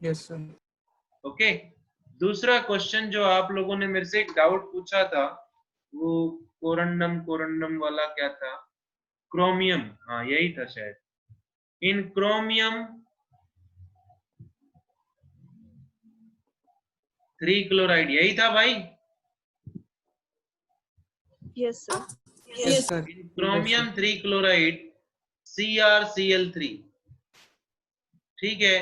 Yes, sir. ओके। दूसरा क्वेश्चन जो आप लोगों ने मेरे से एक डाउट पूछा था, वो कोरंडम वाला क्या था, क्रोमियम, हाँ यही था शायद। इन क्रोमियम 3 क्लोराइड, यही था भाई? Yes, sir. Yes, sir. Chromium 3 chloride CrCl3, ठीक है।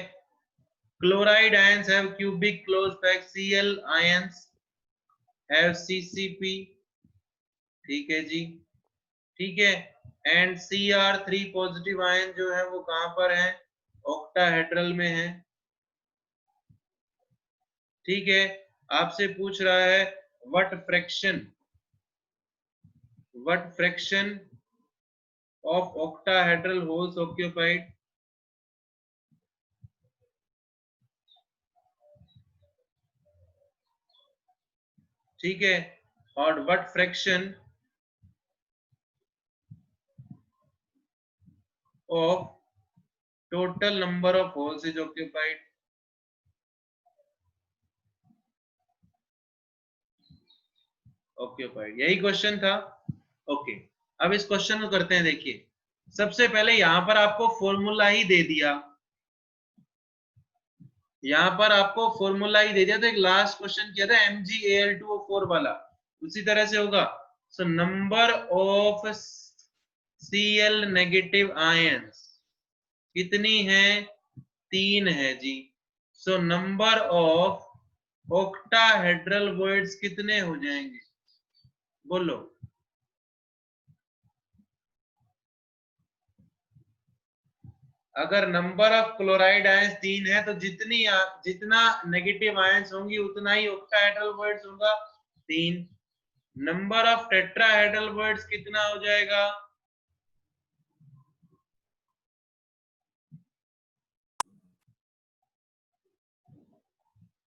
Chloride ions have cubic close pack, Cl ions have CCP, ठीक है जी, ठीक है। एंड Cr3 पॉजिटिव आयन जो है वो कहां पर है, ऑक्टाहेड्रल में है, ठीक है। आपसे पूछ रहा है what fraction of octahedral holes occupied, ठीक है। और what fraction of total number of holes is occupied. यही क्वेश्चन था। ओके, अब इस क्वेश्चन को करते हैं। देखिए, सबसे पहले यहां पर आपको फॉर्मूला ही दे दिया, यहाँ पर आपको फॉर्मूला ही दे दिया, तो एक लास्ट क्वेश्चन किया था MgAl2O4 वाला, उसी तरह से होगा। So number of Cl negative ions कितनी है? 3 है जी। So number of octahedral voids कितने हो जाएंगे? बोलो। अगर नंबर ऑफ क्लोराइड आयंस 3 है तो जितना नेगेटिव आयंस होंगी उतना ही ऑक्टाहेड्रल वर्ड्स होगा, 3। नंबर ऑफ टेट्राहेड्रल वर्ड्स कितना हो जाएगा?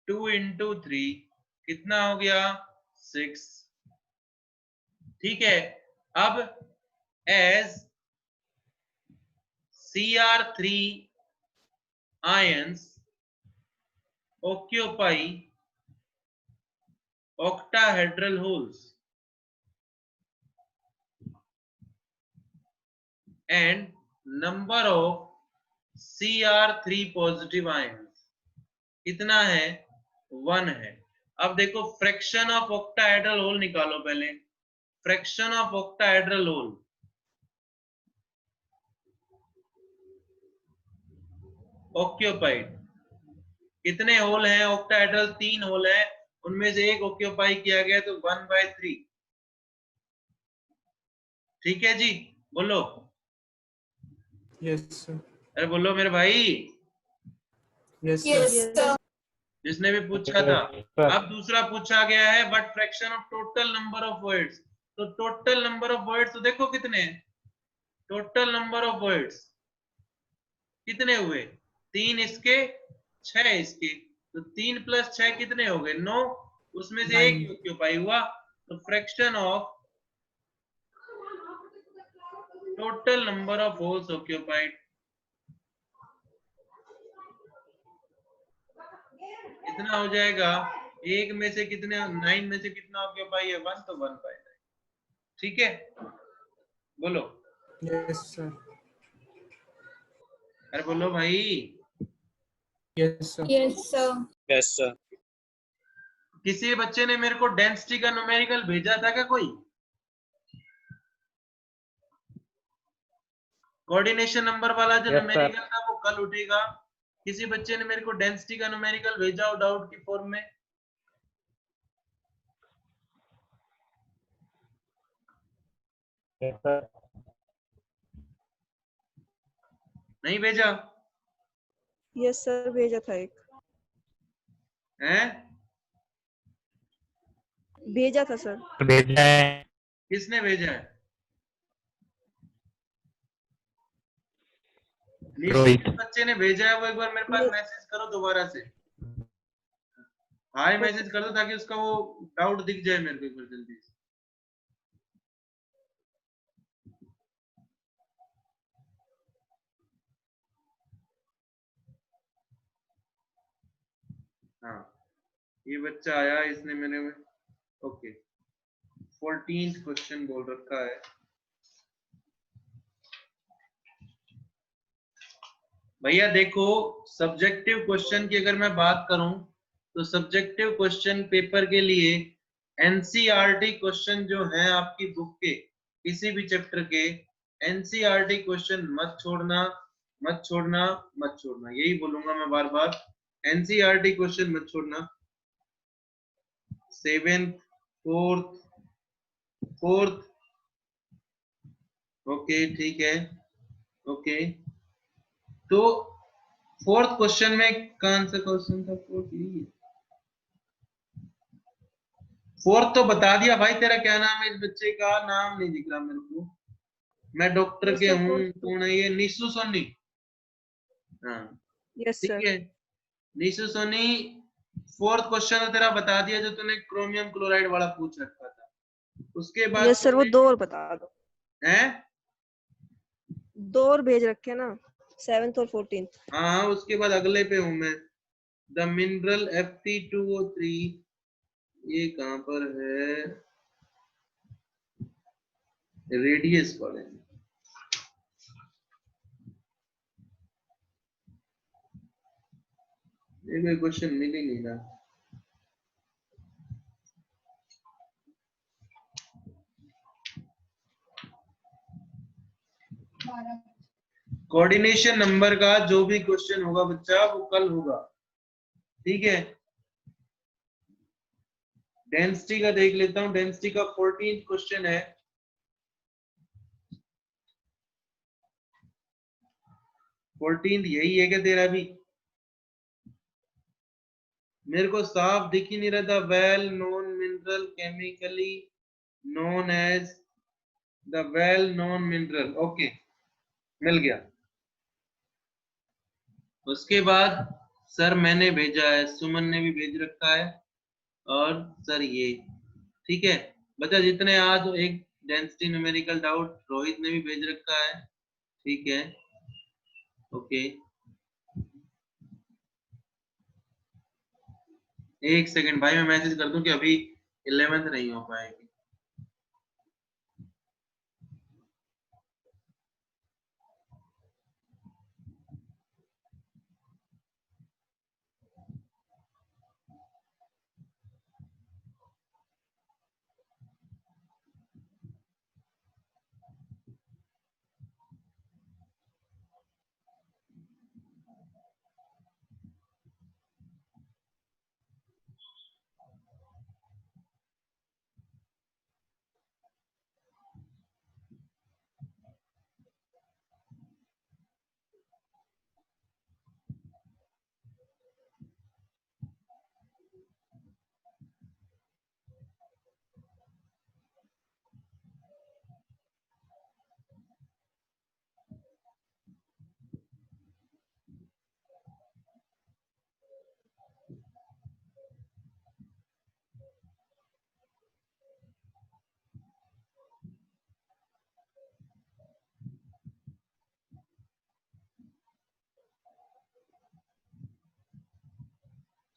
2 × 3 कितना हो गया? 6। ठीक है। अब as Cr3 ions occupy octahedral holes and number of Cr3 positive ions कितना है? 1 है। अब देखो फ्रैक्शन ऑफ ऑक्टाहेड्रल होल निकालो पहले। Fraction of octahedral hole, occupied कितने होल हैं? ऑक्टाहेड्रल 3 होल है, उनमें से एक ऑक्यूपाई किया गया तो 1/3। ठीक है जी, बोलो। Yes, sir. अरे बोलो मेरे भाई, Yes, Yes, sir. sir. जिसने भी पूछा था। sir. अब दूसरा पूछा गया है what fraction of total number of words. तो टोटल नंबर ऑफ वर्ड्स तो देखो कितने हैं। टोटल नंबर ऑफ वर्ड्स कितने हुए? 3 इसके, 6 इसके, तो 3 + 6 कितने हो गए? 9। उसमें से एक 9. ऑक्यूपाई हुआ, तो fraction of total number of holes occupied कितना हो जाएगा? एक में से कितने, 9 में से कितना ऑक्यूपाई है? 1, तो 1/9। ठीक है, बोलो। Yes, sir. अरे बोलो भाई। Yes, sir. Yes, sir. Yes, sir. किसी बच्चे ने मेरे को डेंसिटी का न्यूमेरिकल भेजा था क्या? कोई कोऑर्डिनेशन नंबर वाला जो Yes, न्यूमेरिकल था वो कल उठेगा। किसी बच्चे ने मेरे को डेंसिटी का न्यूमेरिकल भेजा हो डाउट की फॉर्म में? Yes, sir. नहीं भेजा यस सर, भेजा था एक। हैं? भेजा था सर। भेजा है। किसने भेजा है? रोहित। जिस बच्चे ने भेजा है वो एक बार मेरे पास मैसेज करो दोबारा से। हाय मैसेज कर दो ताकि उसका वो डाउट दिख जाए मेरे को एक बार जल्दी से। हाँ, ये बच्चा आया, इसने मेरे में ओके 14th क्वेश्चन बोल रखा है। भैया देखो, सब्जेक्टिव क्वेश्चन की अगर मैं बात करूं तो सब्जेक्टिव क्वेश्चन पेपर के लिए एनसीईआरटी क्वेश्चन जो है आपकी बुक के किसी भी चैप्टर के, एनसीईआरटी क्वेश्चन मत छोड़ना, मत छोड़ना, मत छोड़ना। यही बोलूंगा मैं बार बार, एनसीईआरटी क्वेश्चन मत छोड़ना। 7th 4th ओके, ठीक है, ओके। तो 4th क्वेश्चन में कौन सा क्वेश्चन था? 4th तो बता दिया भाई। तेरा क्या नाम है? इस बच्चे का नाम नहीं दिख रहा मेरे को। मैं डॉक्टर के हूँ, कौन है ये? निशु सोनी। हाँ यस ठीक सर। है, निशु सोनी। 4th क्वेश्चन तो तेरा बता दिया जो तूने क्रोमियम क्लोराइड वाला पूछ रखा था। उसके बाद यस सर, वो 2 और बता दो। हैं? 2 और भेज रखे ना, 7th और 14th। हाँ, उसके बाद अगले पे हूँ मैं। द मिनरल Fe2O3, ये कहां पर है? रेडियस वाले में। ये कोई क्वेश्चन मिल ही नहीं रहा। कोऑर्डिनेशन नंबर का जो भी क्वेश्चन होगा बच्चा वो कल होगा, ठीक है। डेंसिटी का देख लेता हूं, डेंसिटी का 14th क्वेश्चन है। 14th यही है क्या तेरा भी? मेरे को साफ दिख ही नहीं रहा था। Well known mineral chemically known as the well known mineral, okay मिल गया। उसके बाद सर मैंने भेजा है, सुमन ने भी भेज रखा है, और सर ये ठीक है बच्चा। जितने आज एक डेंसिटी न्यूमेरिकल डाउट रोहित ने भी भेज रखा है, ठीक है ओके। एक सेकंड भाई मैं मैसेज कर दूं कि अभी 11th नहीं हो पाएगी।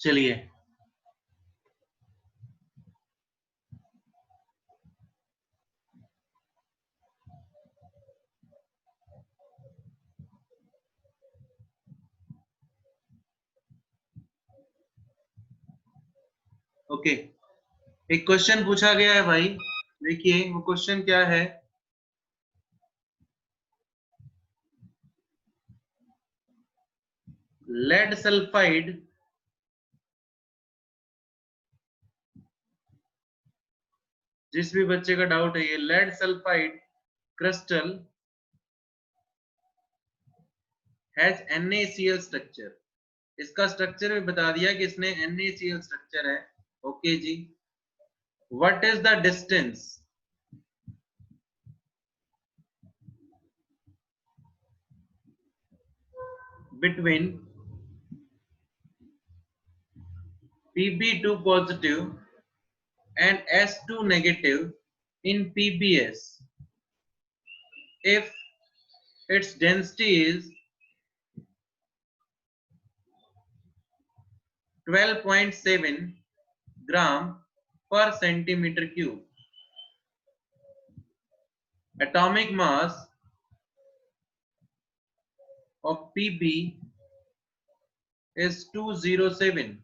चलिए ओके। एक क्वेश्चन पूछा गया है भाई, देखिए वो क्वेश्चन क्या है। लेड सल्फाइड जिस भी बच्चे का डाउट है, ये lead sulphide crystal has NaCl structure. इसका स्ट्रक्चर भी बता दिया कि इसने NaCl स्ट्रक्चर है, ओके जी। What is the distance between Pb2 positive and S2 negative in PbS if its density is 12.7 gram per centimeter cube. Atomic mass of Pb is 207.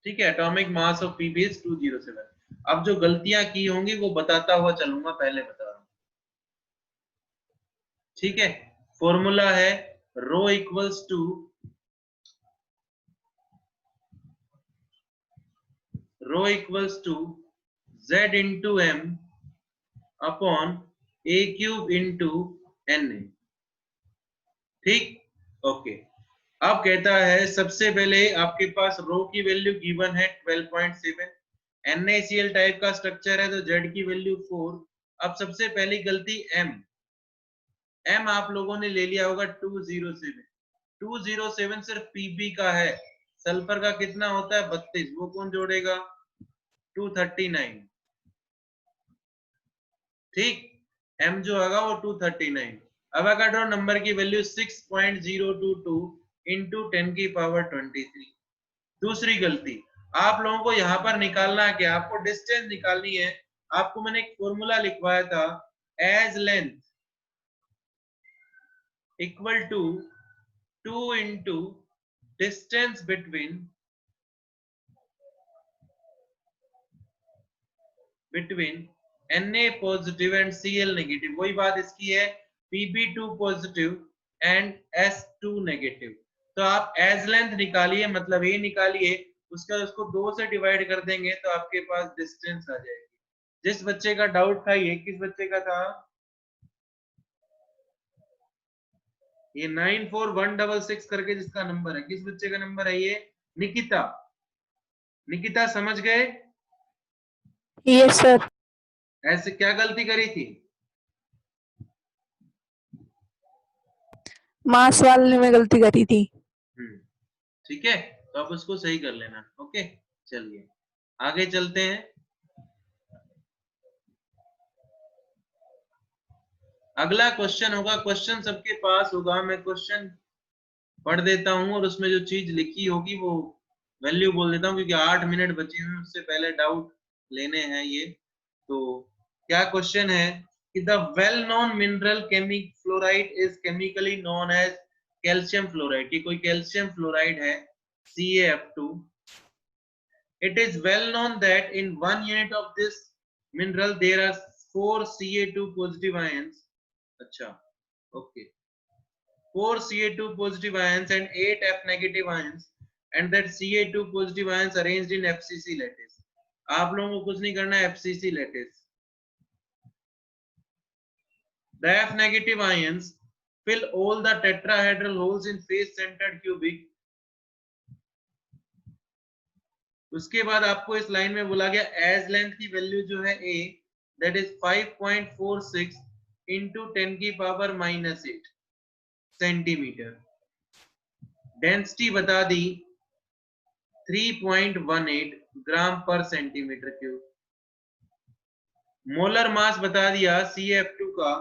ठीक है, atomic mass of Pb is 207। अब जो गलतियां की होंगी वो बताता हुआ चलूंगा, पहले बता रहा हूं, ठीक है। फॉर्मूला है rho equals to Z into M upon A cube into Na, ठीक ओके। अब कहता है सबसे पहले आपके पास रो की वैल्यू गिवन है 12.7, NaCl टाइप का स्ट्रक्चर है तो Z की वैल्यू 4। अब सबसे पहली गलती M आप लोगों ने ले लिया होगा 207। 207 सिर्फ Pb का है, सल्फर का कितना होता है 32, वो कौन जोड़ेगा 239, ठीक। M जो होगा वो 239। एवोगाड्रो नंबर की वैल्यू 6.022 इंटू 10 की पावर 23। दूसरी गलती आप लोगों को यहाँ पर निकालना है कि आपको डिस्टेंस निकालनी है। आपको मैंने एक फॉर्मूला लिखवाया था, edge length equal to 2 into distance between Na positive and Cl negative. वही बात इसकी है, Pb2 positive and S2 negative. तो आप एज लेंथ निकालिए, मतलब ये निकालिए, उसका उसको 2 से डिवाइड कर देंगे तो आपके पास डिस्टेंस आ जाएगी। जिस बच्चे का डाउट था, ये किस बच्चे का था? ये 94,166 करके जिसका नंबर है, किस बच्चे का नंबर है ये? निकिता। निकिता समझ गए? Yes sir. ऐसे क्या गलती करी थी? मास वाले में गलती करी थी। ठीक है, तो आप उसको सही कर लेना। ओके, चलिए आगे चलते हैं। अगला क्वेश्चन होगा, क्वेश्चन सबके पास होगा, मैं क्वेश्चन पढ़ देता हूं और उसमें जो चीज लिखी होगी वो वैल्यू बोल देता हूं, क्योंकि 8 मिनट बचे हुए, उससे पहले डाउट लेने हैं ये। तो क्या क्वेश्चन है कि the well known mineral chemic fluoride is chemically known as calcium fluoride. कि कोई कैल्शियम फ्लोराइड है CaF2। It is well known that in 1 unit of this mineral there are 4 Ca2 positive ions. अच्छा, okay. 4 Ca2 positive ions and 8 F negative ions, and that Ca2 positive ions arranged in FCC lattice. आप लोगों को कुछ नहीं करना है, FCC lattice. The F negative ions fill all the tetrahedral holes in face centered cubic. उसके बाद आपको इस लाइन में बोला गया एज लेंथ की वैल्यू जो है A, दैट इज 5.46 इंटू 10 की पावर -8 सेंटीमीटर। डेंसिटी बता दी 3.18 ग्राम पर सेंटीमीटर क्यूब। मोलर मास बता दिया CF2 का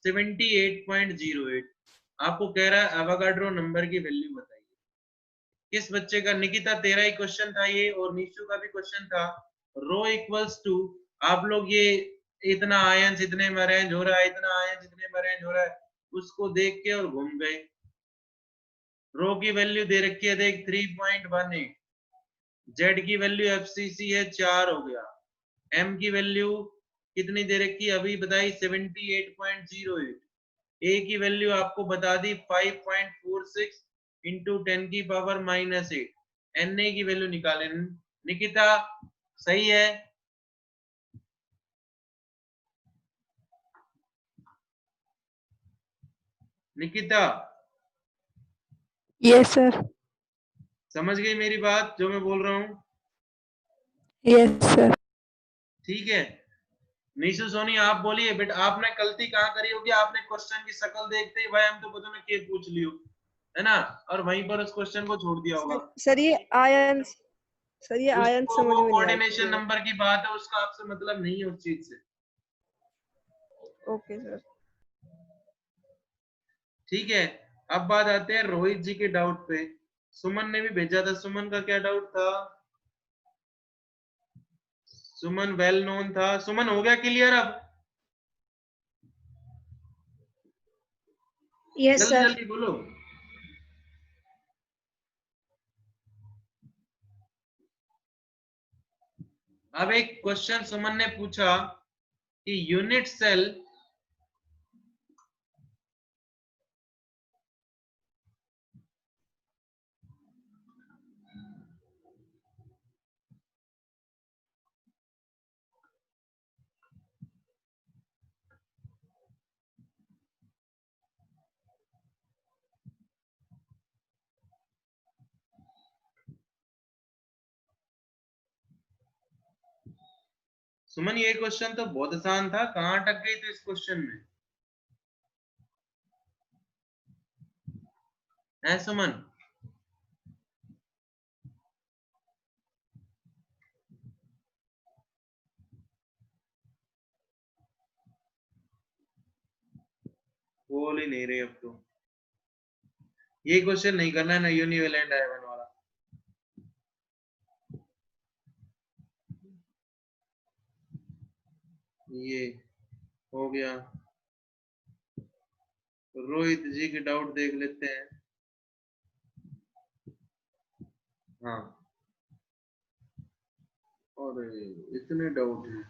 78.08। आपको कह रहा है एवोगाड्रो नंबर की वैल्यू बताइए। किस बच्चे का? निकिता, तेरा ही क्वेश्चन था ये, और निशु का भी क्वेश्चन था। रो इक्वल्स टू, आप लोग ये इतना आयन इतने में अरेंज हो रहा है, इतना आयन इतने में अरेंज हो रहा है, उसको देख के और घूम गए। रो की वैल्यू दे रखी है देख 3.18, जेड की वैल्यू FCC है 4 हो गया, एम की वैल्यू कितनी दे रखी है अभी बताई 78.08, ए की वैल्यू आपको बता दी 5.46 इंटू 10 की पावर -8, Na की वैल्यू निकाले। निकिता सही है? Nikita yes sir. समझ गई मेरी बात जो मैं बोल रहा हूँ? Yes sir. ठीक है। निशु सोनी आप बोलिए बेटा, आपने गलती कहाँ करी होगी? आपने क्वेश्चन की शक्ल देखते ही भाई हम तो पता नहीं क्या पूछ लियो, है ना, और वहीं पर उस क्वेश्चन को छोड़ दिया होगा। सर ये आयन समझ वो में नहीं आया कोऑर्डिनेशन मुझे। नंबर की बात है, उसका आपसे मतलब नहीं है उस चीज से। Okay sir. ठीक है, अब बात आते हैं रोहित जी के डाउट पे। सुमन ने भी भेजा था, सुमन का क्या डाउट था? सुमन वेल नोन था। सुमन हो गया क्लियर अब? यस जल्दी सर। जल्दी बोलो। अब एक क्वेश्चन सुमन ने पूछा कि यूनिट सेल सुमन, ये क्वेश्चन तो बहुत आसान था, कहां अटक गई तो इस क्वेश्चन में? है सुमन? बोल ही नहीं रही अब तो। ये क्वेश्चन नहीं करना है ना, यूनिवेलेंट आयन वाला। ये हो गया। रोहित जी के डाउट देख लेते हैं। हाँ, और इतने डाउट है।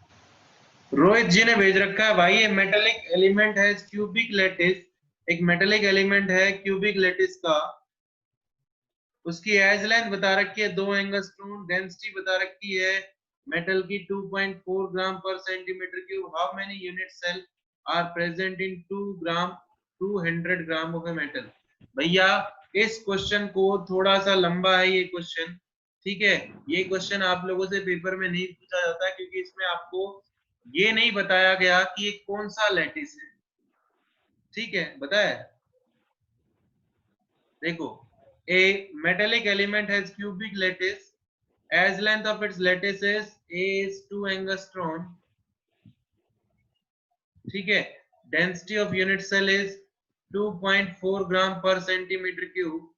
रोहित जी ने भेज रखा है भाई, ये मेटेलिक एलिमेंट है क्यूबिक लैटिस, एक मेटेलिक एलिमेंट है क्यूबिक लैटिस का, उसकी एज लेंथ बता रखी है 2 एंगस्ट्रोम, डेंसिटी बता रखी है मेटल की 2.4 ग्राम पर centimetre cube, how many unit cell are present in 200 gram of a metal. भैया इस क्वेश्चन को, थोड़ा सा लंबा है ये क्वेश्चन, ठीक है, ये क्वेश्चन आप लोगों से पेपर में नहीं पूछा जाता क्योंकि इसमें आपको ये नहीं बताया गया कि ये कौन सा लैटिस है, ठीक है, बताया। देखो, a metallic element has cubic lattice, as length of its lattice is 2 angstrom, ठीक है, density of unit cell is 2.4 gram पर सेंटीमीटर क्यूब,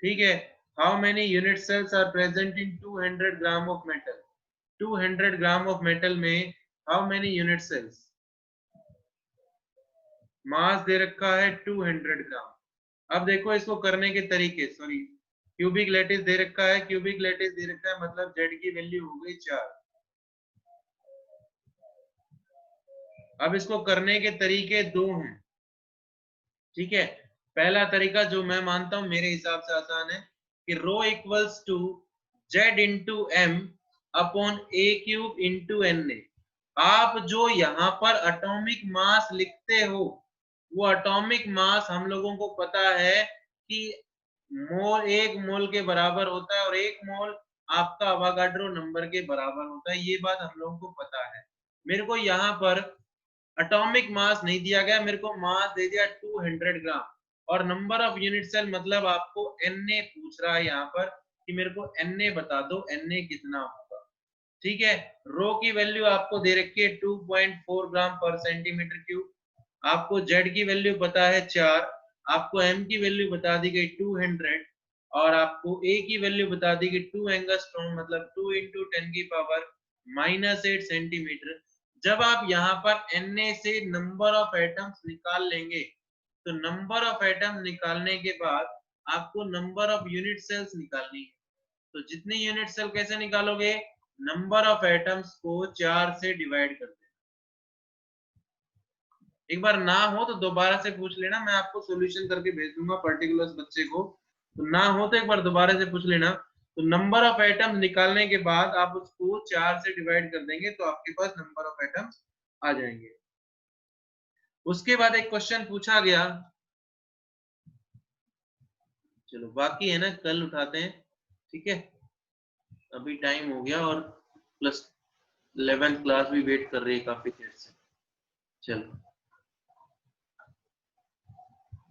ठीक है, how many unit cells are present in 200 gram of metal, 200 gram of metal में how many unit cells, मास दे रखा है 200 ग्राम। अब देखो इसको करने के तरीके, सॉरी क्यूबिक लैटिस दे रखा है, क्यूबिक लैटिस दे रखा है मतलब z की वैल्यू हो गई 4। अब इसको करने के तरीके दो हैं, ठीक है, पहला तरीका जो मैं मानता हूं मेरे हिसाब से आसान है कि rho equals to z into M upon A cube into N A. आप जो यहाँ पर एटॉमिक मास लिखते हो वो एटॉमिक मास हम लोगों को पता है कि मोल 1 मोल के बराबर होता है और 1 मोल आपका अवागाड्रो नंबर के बराबर होता है, ये बात हम लोगों को पता है। मेरे को यहाँ पर एटॉमिक मास नहीं दिया गया, मेरे को मास दे दिया 200 ग्राम और नंबर ऑफ यूनिट सेल मतलब आपको Na पूछ रहा है यहाँ पर कि मेरे को Na बता दो, Na कितना होगा, ठीक है। रो की वैल्यू आपको दे रखी है 2.4 ग्राम पर सेंटीमीटर क्यूब, आपको Z की वैल्यू पता है 4, आपको M की वैल्यू बता दी गई 200 और आपको A की वैल्यू बता दी गई 2 एंगस्ट्रॉम मतलब 2 into 10 की पावर -8 सेंटीमीटर। जब आप यहाँ पर Na से नंबर ऑफ एटम्स निकाल लेंगे तो नंबर ऑफ एटम निकालने के बाद आपको नंबर ऑफ यूनिट सेल्स निकालनी है। तो जितनी यूनिट सेल कैसे निकालोगे, नंबर ऑफ एटम्स को 4 से डिवाइड कर देना। एक बार ना हो तो दोबारा से पूछ लेना, मैं आपको सॉल्यूशन करके भेज दूंगा पर्टिकुलर बच्चे को, तो ना हो तो एक बार दोबारा से पूछ लेना। तो नंबर ऑफ एटम्स निकालने के बाद आप उसको 4 से डिवाइड कर देंगे तो आपके पास नंबर ऑफ एटम्स आ जाएंगे। उसके बाद एक क्वेश्चन पूछा गया, चलो बाकी है ना कल उठाते हैं, ठीक है, अभी टाइम हो गया और प्लस 11th क्लास भी वेट कर रही है काफी देर से। चलो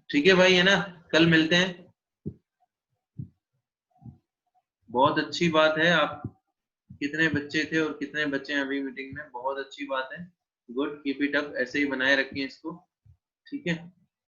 ठीक है भाई, है ना, कल मिलते हैं। बहुत अच्छी बात है, आप कितने बच्चे थे और कितने बच्चे हैं अभी मीटिंग में, बहुत अच्छी बात है, गुड, कीप इट अप, ऐसे ही बनाए रखिए इसको, ठीक है।